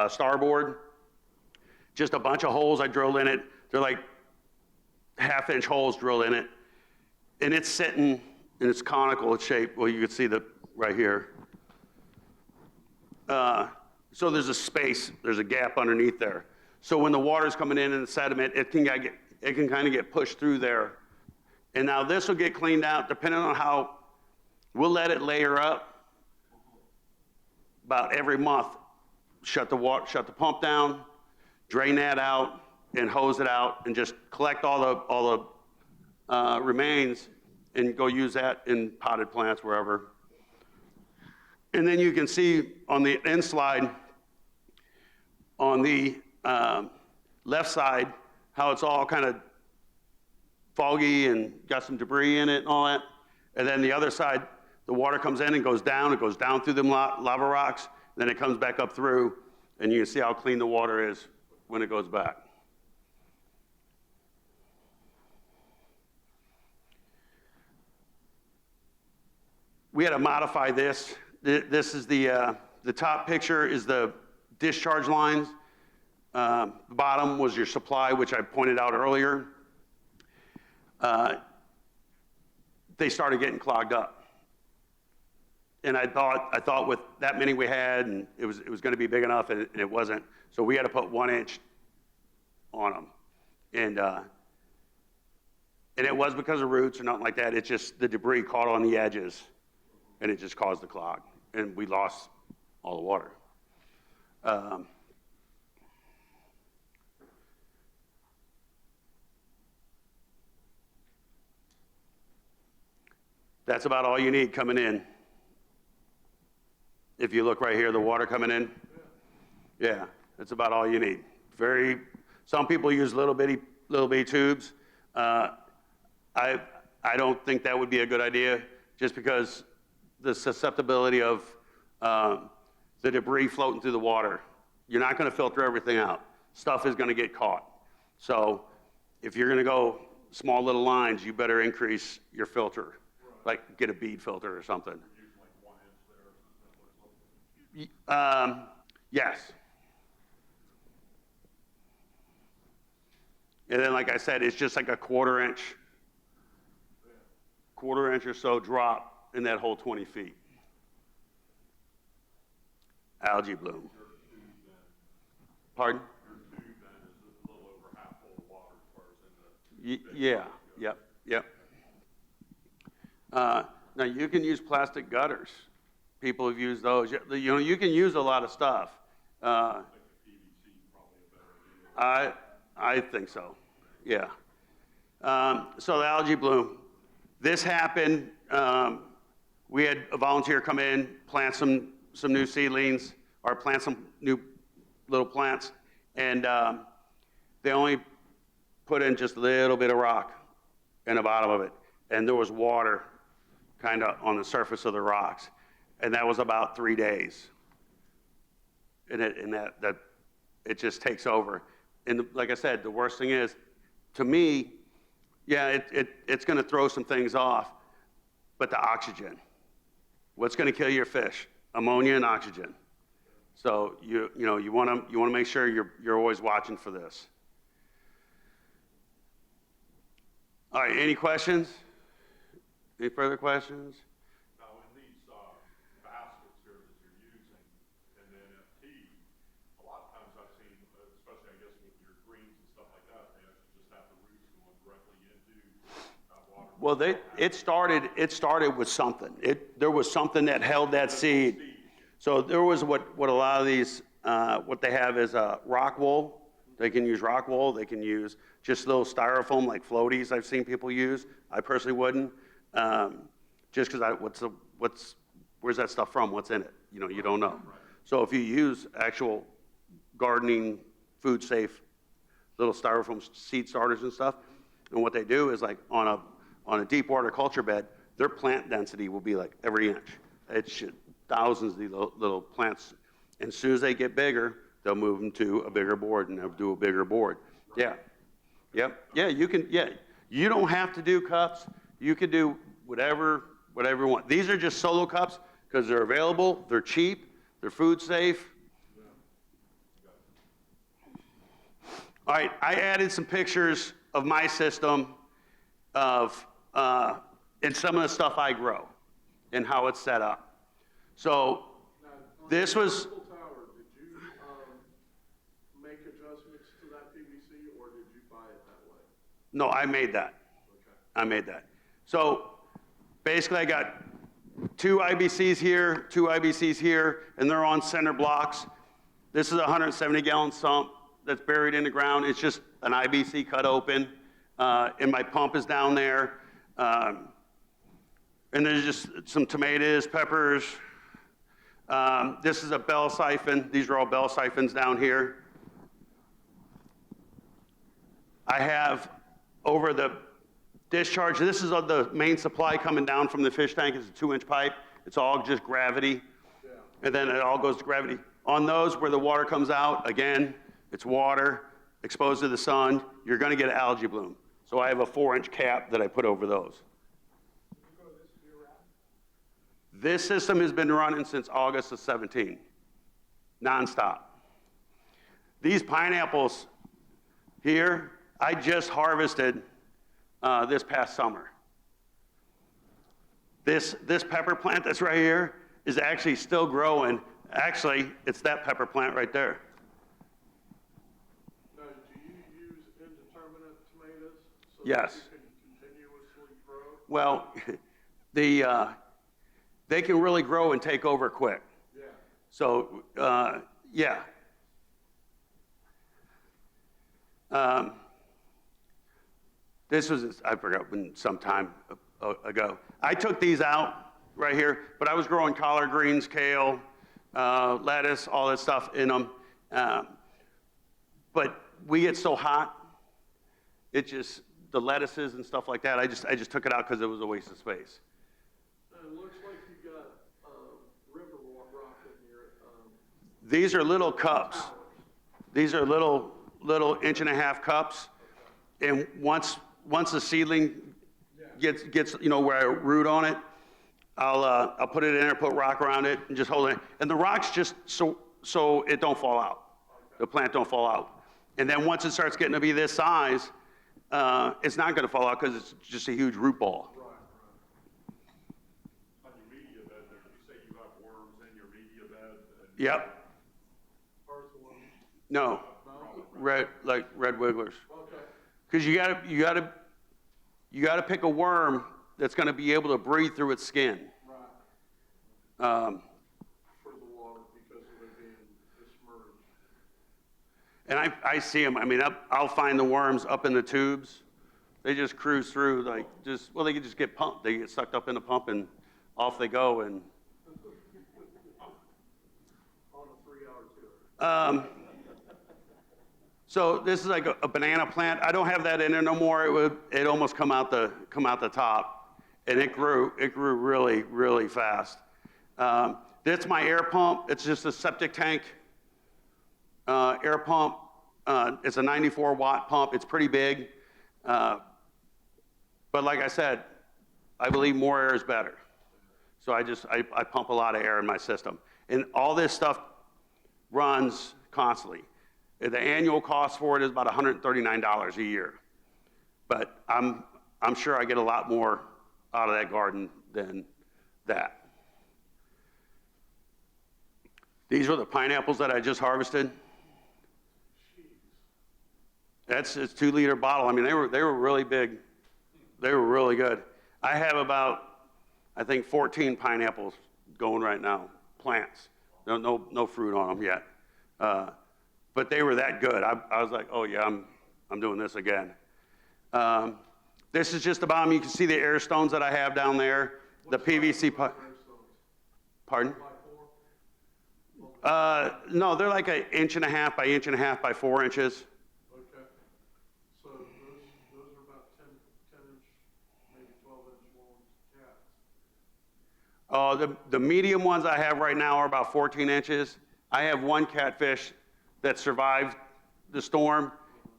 starboard. Just a bunch of holes I drilled in it. They're like 1/2-inch holes drilled in it. And it's sitting, and it's conical shape. Well, you can see right here. So there's a space, there's a gap underneath there. So when the water's coming in and the sediment, it can kind of get pushed through there. And now this will get cleaned out depending on how, we'll let it layer up about every month. Shut the pump down, drain that out, and hose it out, and just collect all the remains and go use that in potted plants wherever. And then you can see on the end slide, on the left side, how it's all kind of foggy and got some debris in it and all that. And then the other side, the water comes in and goes down. It goes down through them lava rocks. Then it comes back up through, and you can see how clean the water is when it goes back. We had to modify this. This is the top picture is the discharge lines. The bottom was your supply, which I pointed out earlier. They started getting clogged up. And I thought with that many we had, and it was going to be big enough, and it wasn't. So we had to put 1 inch on them. And it was because of roots or nothing like that. It's just the debris caught on the edges, and it just caused the clog. And we lost all the water. That's about all you need coming in. If you look right here, the water coming in. Yeah, that's about all you need. Some people use little bitty tubes. I don't think that would be a good idea, just because the susceptibility of the debris floating through the water. You're not going to filter everything out. Stuff is going to get caught. So if you're going to go small little lines, you better increase your filter. Like get a bead filter or something. Using like 1 inch there. Yes. And then, like I said, it's just like a quarter inch or so drop in that whole 20 feet. Algae bloom. Pardon? Yeah, yep. Now you can use plastic gutters. People have used those. You know, you can use a lot of stuff. I think so. Yeah. So the algae bloom. This happened. We had a volunteer come in, plant some new seedlings, or plant some new little plants, and they only put in just a little bit of rock in the bottom of it, and there was water kind of on the surface of the rocks, and that was about 3 days. And it just takes over. And like I said, the worst thing is, to me, yeah, it's going to throw some things off, but the oxygen, what's going to kill your fish? Ammonia and oxygen. So you want to make sure you're always watching for this. All right, any questions? Any further questions? Now, in these baskets here that you're using in the NFT, a lot of times I've seen, especially I guess with your greens and stuff like that, they actually just have the roots going directly into water. Well, it started with something. There was something that held that seed. So there was what a lot of these, what they have is rock wool. They can use rock wool. They can use just little styrofoam like floaties I've seen people use. I personally wouldn't, just because where's that stuff from? What's in it? You don't know. So if you use actual gardening, food safe, little styrofoam seed starters and stuff, and what they do is like on a deep water culture bed, their plant density will be like every inch. It's thousands of these little plants. And as soon as they get bigger, they'll move them to a bigger board, and they'll do a bigger board. Yeah. Yep. Yeah, you can. Yeah, you don't have to do cups. You can do whatever you want. These are just solo cups because they're available. They're cheap. They're food safe. All right. I added some pictures of my system of and some of the stuff I grow and how it's set up. So this was. No, I made that. Okay. I made that. So basically I got 2 IBCs here, 2 IBCs here, and they're on center blocks. This is a 170-gallon sump that's buried in the ground. It's just an IBC cut open, and my pump is down there. And there's just some tomatoes, peppers. This is a bell siphon. These are all bell siphons down here. I have over the discharge, this is the main supply coming down from the fish tank. It's a 2-inch pipe. It's all just gravity. Yeah. And then it all goes to gravity. On those where the water comes out, again, it's water exposed to the sun. You're going to get algae bloom. So I have a 4-inch cap that I put over those. This system has been running since August of 17, nonstop. These pineapples here, I just harvested this past summer. This pepper plant that's right here is actually still growing. Actually, it's that pepper plant right there. Now, do you use indeterminate tomatoes so yes. that you can continuously grow? Well, they can really grow and take over quick. Yeah. So, yeah. This was, I forgot when, some time ago. I took these out right here, but I was growing collard greens, kale, lettuce, all that stuff in them. But we get so hot, it just, the lettuces and stuff like that, I just took it out because it was a waste of space. It looks like you got river rock in here. These are little cups. These are little 1.5-inch cups. And once the seedling gets where I root on it, I'll put it in there, put rock around it, and just hold it. And the rock's just so it don't fall out. The plant don't fall out. And then once it starts getting to be this size, it's not going to fall out because it's just a huge root ball. Right, right. On your media bed there, you say you have worms in your media bed? Yep. No. Red wigglers. Okay. Because you gotta pick a worm that's going to be able to breathe through its skin. Right. For the water because of it being submerged. And I see them. I mean, I'll find the worms up in the tubes. They just cruise through, they can just get pumped. They get sucked up in the pump and off they go. And On a 3-hour tour. so this is like a banana plant. I don't have that in there no more. It almost come out the top, and it grew really, really fast. That's my air pump. It's just a septic tank air pump. It's a 94-watt pump. It's pretty big. But like I said, I believe more air is better. So I pump a lot of air in my system. And all this stuff runs constantly. The annual cost for it is about $139 a year. But I'm sure I get a lot more out of that garden than that. These were the pineapples that I just harvested. It's 2-liter bottle. I mean, they were really big. They were really good. I have about, I think, 14 pineapples going right now, plants. No fruit on them yet. But they were that good. I was like, oh yeah, I'm doing this again. This is just the bottom. You can see the air stones that I have down there. The PVC pipe. Pardon? No, they're like 1.5 inches by 1.5 inches by 4 inches. Okay. So those are about 10-inch, maybe 12-inch long cats. The medium ones I have right now are about 14 inches. I have one catfish that survived the storm,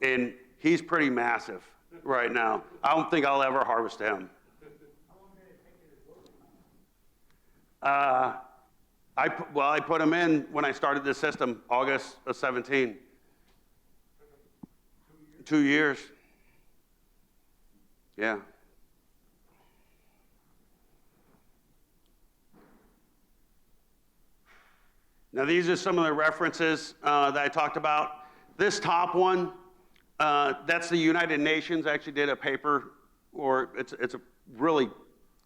and he's pretty massive right now. I don't think I'll ever harvest him. I put him in when I started this system, August of 17. 2 years. Yeah. Now these are some of the references that I talked about. This top one, that's the United Nations actually did a paper, or it's a really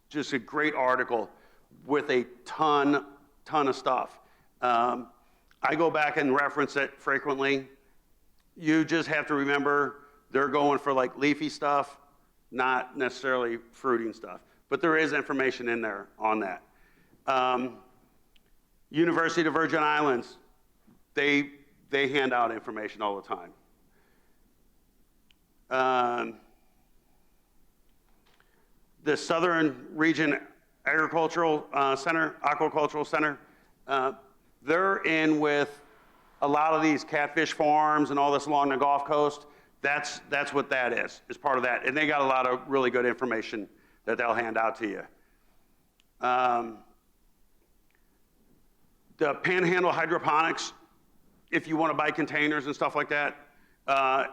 just a great article with a ton of stuff. I go back and reference it frequently. You just have to remember they're going for like leafy stuff, not necessarily fruiting stuff. But there is information in there on that. University of Virgin Islands, they hand out information all the time. The Southern Region Agricultural Center, Aquacultural Center, they're in with a lot of these catfish farms and all this along the Gulf Coast. That's what that is part of that. And they got a lot of really good information that they'll hand out to you. The Panhandle Hydroponics, if you want to buy containers and stuff like that,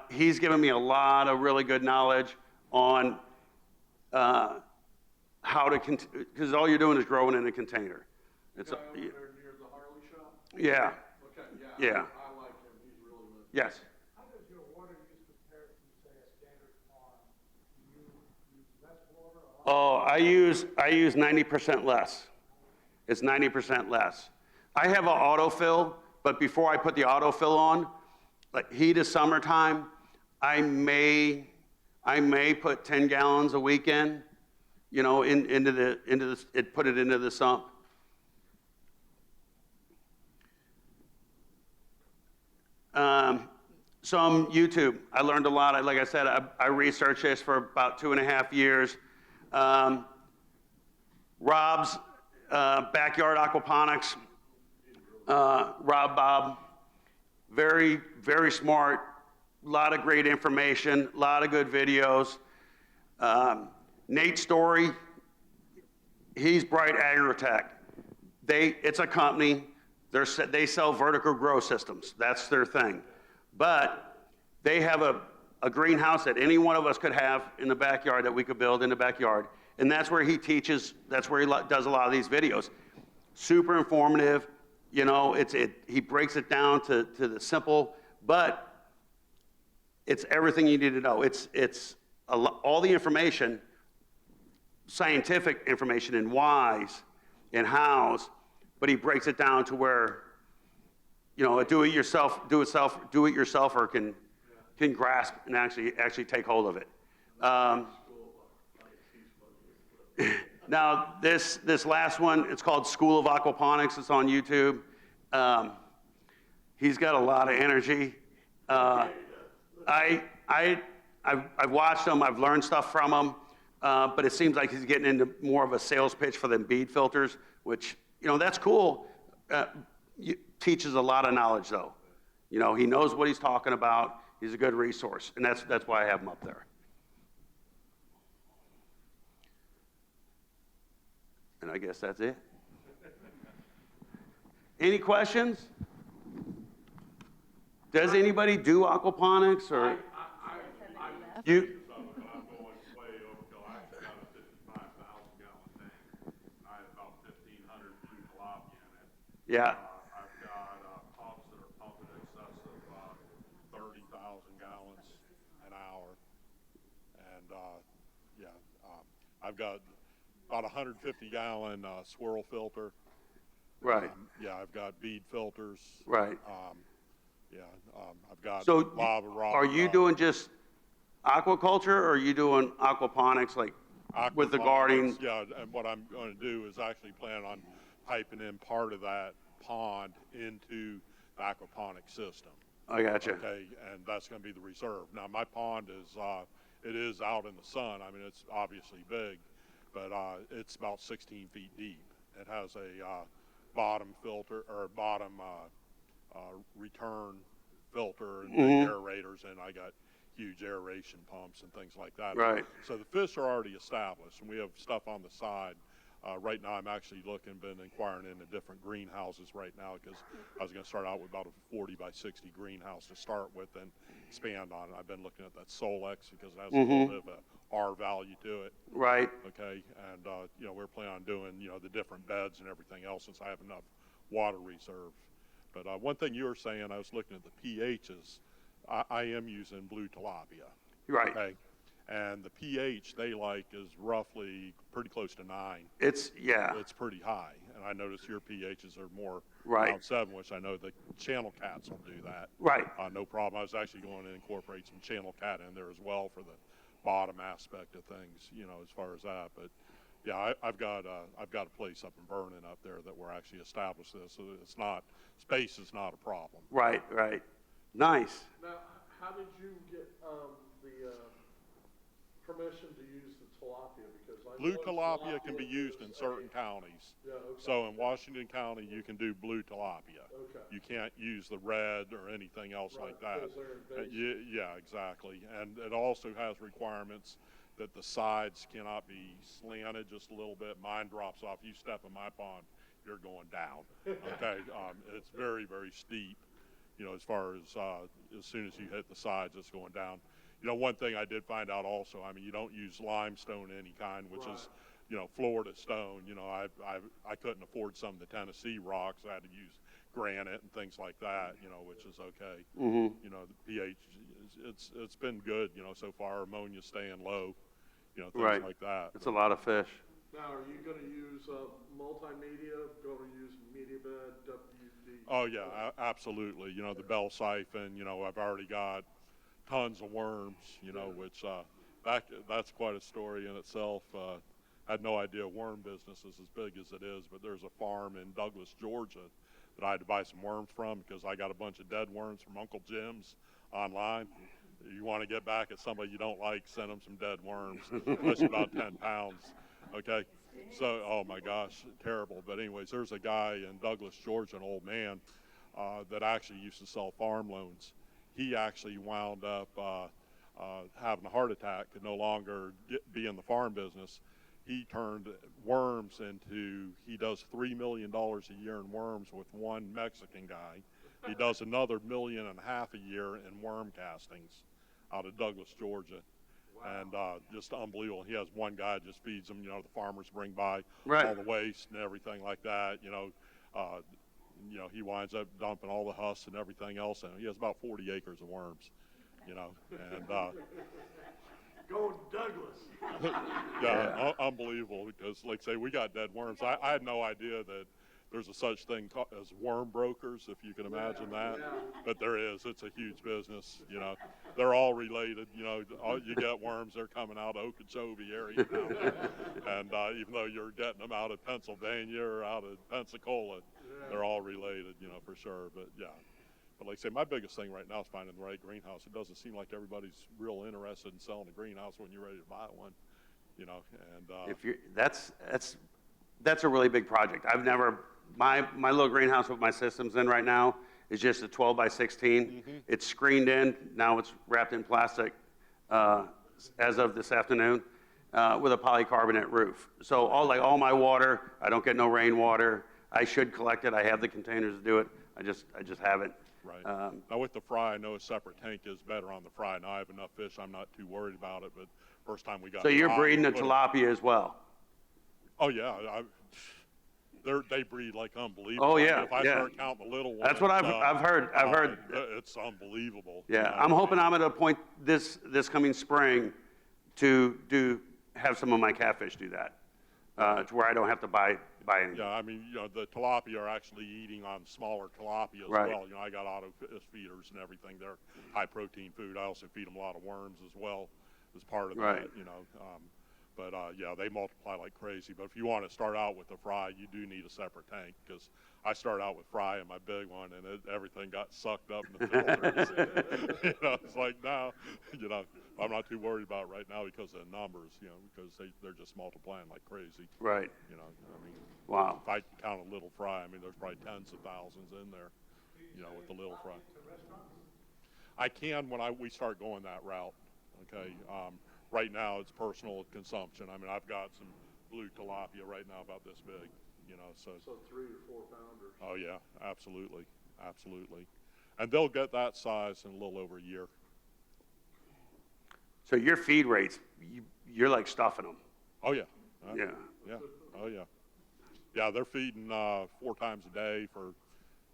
he's given me a lot of really good knowledge on how to, because all you're doing is growing in a container. It's Guy over there near the Harley shop? Yeah. Okay, Yeah. I like him, he's really good. Yes. How does your water use compare to, say, a standard farm? Do you use less water or? Oh, I use 90% less. It's 90% less. I have an autofill, but before I put the autofill on, like heat is summertime, I may put 10 gallons a week in, you know, put it into the sump. Some YouTube. I learned a lot. Like I said, I researched this for about 2.5 years. Rob's Backyard Aquaponics. Bob, very, very smart, a lot of great information, a lot of good videos. Nate Story, he's Bright Agritech. It's a company, they sell vertical grow systems, that's their thing. But they have a greenhouse that any one of us could have in the backyard, that we could build in the backyard. And that's where he teaches, that's where he does a lot of these videos. Super informative, you know, he breaks it down to the simple, but it's everything you need to know. It's all the information, scientific information, and whys and hows, but he breaks it down to where, you know, a do-it-yourselfer can grasp and actually take hold of it. Now, this last one, it's called School of Aquaponics. It's on YouTube. He's got a lot of energy. I've watched him. I've learned stuff from him. But it seems like he's getting into more of a sales pitch for them bead filters, which, you know, that's cool. Teaches a lot of knowledge, though. You know, he knows what he's talking about. He's a good resource, and that's why I have him up there. And I guess that's it. Any questions? Does anybody do aquaponics, or you? I'm going way overkill. I actually got a 55,000 gallon tank. I have about 1,500 blue tilapia in it. Yeah. I've got pumps that are pumping in excess of 30,000 gallons an hour. And I've got about a 150-gallon swirl filter. Right. I've got bead filters. Right. I've got So, lava rock. are you doing just aquaculture, or are you doing aquaponics, like with the guarding? Yeah, and what I'm going to do is actually plan on piping in part of that pond into the aquaponic system. I gotcha. Okay, and that's going to be the reserve. Now, my pond is it is out in the sun. I mean, it's obviously big, but it's about 16 feet deep. It has a bottom filter, or bottom return filter and aerators, and I got huge aeration pumps and things like that. Right. So the fish are already established, and we have stuff on the side. Right now, I'm actually been inquiring into different greenhouses right now, because I was going to start out with about a 40 by 60 greenhouse to start with and expand on it. I've been looking at that Solex because it has a little bit of a R value to it. Right. Okay, and you know, we're planning on doing, you know, the different beds and everything else, since I have enough water reserve. But one thing you were saying, I was looking at the pHs. I am using blue tilapia. Right. Okay. And the pH they like is roughly pretty close to 9. It's pretty high. And I notice your pHs are more Right. around 7, which I know the channel cats will do that. Right. No problem. I was actually going to incorporate some channel cat in there as well for the bottom aspect of things, you know, as far as that. But yeah, I've got a place up in Vernon up there that we're actually established this, so it's not, space is not a problem. Right. Nice. Now, how did you get the permission to use the tilapia? Because I Blue know tilapia can be is used in certain counties. Yeah, okay. So in Washington County, you can do blue tilapia. Okay. You can't use the red or anything else Right, like that. because they're invasive. Yeah, exactly. And it also has requirements that the sides cannot be slanted just a little bit. Mine drops off. You step in my pond, you're going down. Okay, it's very, very steep. You know, as far as soon as you hit the sides, it's going down. You know, one thing I did find out also, I mean, you don't use limestone of any kind, which is, you know, Florida stone. You know, I couldn't afford some of the Tennessee rocks. I had to use granite and things like that, you know, which is okay. You know, the pH, it's been good, you know, so far. Ammonia's staying low, you know, things like that. It's a lot of fish. Now, are you going to use multimedia? Going to use media bed, WD? Oh yeah, absolutely. You know, the bell siphon. You know, I've already got tons of worms. You know, which that's quite a story in itself. I had no idea worm business is as big as it is, but there's a farm in Douglas, Georgia, that I had to buy some worms from because I got a bunch of dead worms from Uncle Jim's online. You want to get back at somebody you don't like, send them some dead worms. That's about 10 pounds. Okay, so, oh my gosh, terrible. But anyways, there's a guy in Douglas, Georgia, an old man, that actually used to sell farm loans. He actually wound up having a heart attack, could no longer be in the farm business. He turned worms into, he does $3 million a year in worms with one Mexican guy. He does another $1.5 million a year in worm castings. out of Douglas, Georgia. And just unbelievable. He has one guy just feeds them. You know, the farmers bring by Right. all the waste and everything like that. You know, he winds up dumping all the husks and everything else. And he has about 40 acres of worms. You know, and Going Douglas. yeah, unbelievable. Because, like I say, we got dead worms. I had no idea that there's a such thing as worm brokers, if you can imagine that. But there is. It's a huge business. You know, they're all related. You know, you get worms, they're coming out of Okeechobee area now. And even though you're getting them out of Pennsylvania or out of Pensacola, they're all related, you know, for sure. But yeah. But like I say, my biggest thing right now is finding the right greenhouse. It doesn't seem like everybody's real interested in selling a greenhouse when you're ready to buy one, you know. And If you're, that's a really big project. I've never, my little greenhouse with my systems in right now is just a 12 by 16. It's screened in. Now it's wrapped in plastic as of this afternoon with a polycarbonate roof. So all my water, I don't get no rainwater. I should collect it. I have the containers to do it. I just haven't. right. Now with the fry, I know a separate tank is better on the fry. Now I have enough fish. I'm not too worried about it. But first time we got. So you're fry, breeding the put it- tilapia as well? Oh yeah, they breed like unbelievable. Oh, yeah, If I yeah. start counting the little ones. That's what I've heard. I've heard. It's unbelievable. Yeah, you know? I'm hoping I'm at a point this coming spring to have some of my catfish do that, to where I don't have to buy any. Yeah, I mean, you know, the tilapia are actually eating on smaller tilapia as Right. well. You know, I got auto fish feeders and everything. They're high protein food. I also feed them a lot of worms as well as part of Right. that, you know. But yeah, they multiply like crazy. But if you want to start out with the fry, you do need a separate tank, because I started out with fry in my big one, and everything got sucked up in the filters. You know, it's like, now, you know, I'm not too worried about it right now because of the numbers, you know, because they're just multiplying like crazy. Right. You know, I mean, Wow. if I count a little fry, I mean, there's probably tens of thousands in there, you know, with the little fry. I can when we start going that route, okay? Right now, it's personal consumption. I mean, I've got some blue tilapia right now about this big, you know, so. So 3 or 4 pounders. Oh, yeah, absolutely, absolutely. And they'll get that size in a little over a year. So your feed rates, you're like stuffing them. Oh, yeah. Yeah. Yeah, oh, yeah. Yeah, they're feeding 4 times a day for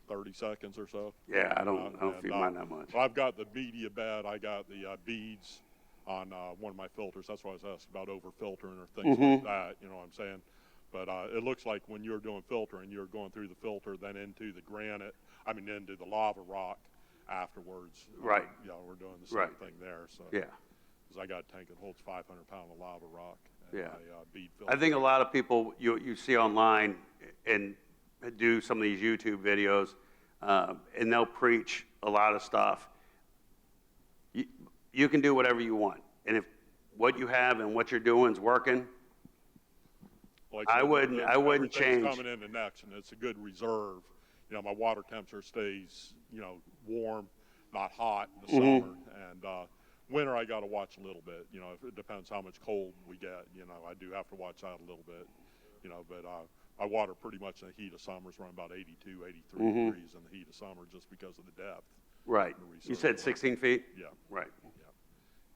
30 seconds or so. Yeah, I don't And, feed mine that much. Well, I've got the media bed. I got the beads on one of my filters. That's why I was asking about over filtering or things like that. You know what I'm saying? But it looks like when you're doing filtering, you're going through the filter, then into the into the lava rock afterwards. Right. Yeah, we're doing the same Right. thing there. So. Yeah. Because I got a tank that holds 500 pounds of lava rock. And Yeah. my bead filter. I think a lot of people you see online and do some of these YouTube videos, and they'll preach a lot of stuff. You can do whatever you want, and if what you have and what you're doing is working, Like I said, wouldn't everything's change. coming into next, and it's a good reserve. You know, my water temperature stays, you know, warm, not hot in the summer. And winter, I got to watch a little bit. You know, it depends how much cold we get. You know, I do have to watch out a little bit. You know, but I water pretty much in the heat of summers, around about 82, 83 degrees in the heat of summer, just because of the depth. right? The You reserve. said 16 feet. Yeah, Right.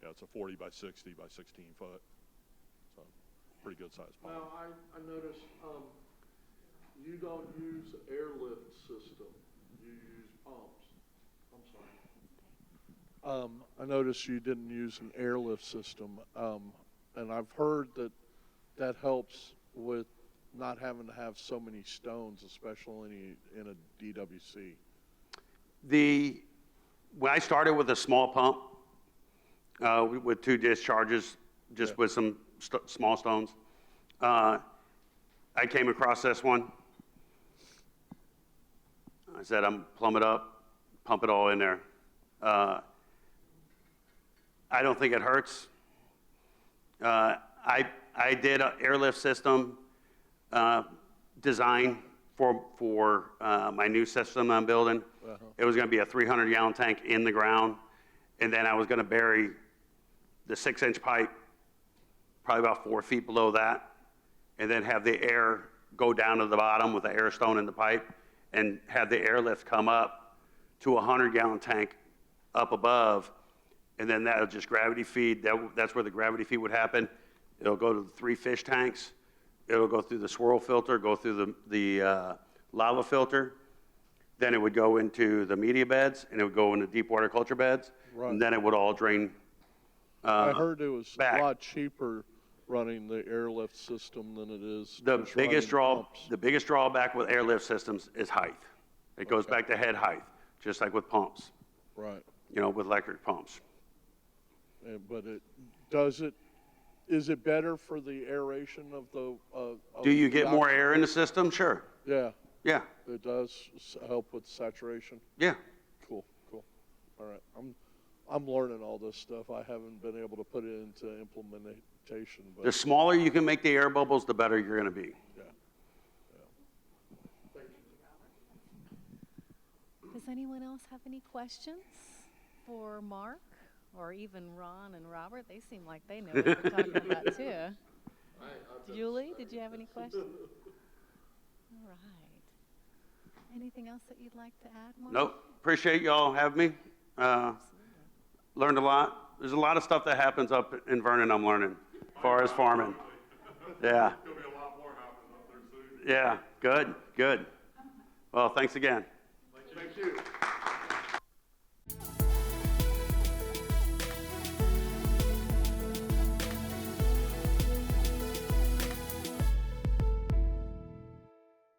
yeah, it's a 40 by 60 by 16 foot. So, pretty good sized pond. Now, I noticed, you don't use airlift system, you use pumps. I'm sorry. I noticed you didn't use an airlift system, and I've heard that helps with not having to have so many stones, especially in a DWC. When I started with a small pump, with 2 discharges, just with some small stones, I came across this one. I said, I'm plumb it up, pump it all in there. I don't think it hurts. I did an airlift system design for my new system I'm building. It was going to be a 300-gallon tank in the ground, and then I was going to bury the 6-inch pipe probably about 4 feet below that, and then have the air go down to the bottom with the air stone in the pipe, and have the airlift come up to a 100-gallon tank up above, and then that'll just gravity feed. That's where the gravity feed would happen. It'll go to the 3 fish tanks. It'll go through the swirl filter, go through the lava filter. Then it would go into the media beds, and it would go into deep water culture beds. Right. And then it would all drain I heard it was back. a lot cheaper running the airlift system than it is The just biggest running pumps. the biggest drawback with airlift systems is height. It goes back to head height, just like with pumps, Right. with electric pumps. But is it better for the aeration of the? Do you get more oxygen? air in the system? Sure. Yeah, Yeah. it does help with saturation. Yeah. Cool. All right, I'm learning all this stuff. I haven't been able to put it into implementation, but The smaller you can make the air bubbles, the better you're going to be. yeah. Does anyone else have any questions for Mark or even Ron and Robert? They seem like they know what we're talking about too. Julie, did you have any questions? All right. Anything else that you'd like to add, Mark? Nope. Appreciate y'all having me. Learned a lot. There's a lot of stuff that happens up in Vernon I'm learning as far as farming. Yeah. There'll be a lot more happening up there soon. Yeah. Good. Well, thanks again.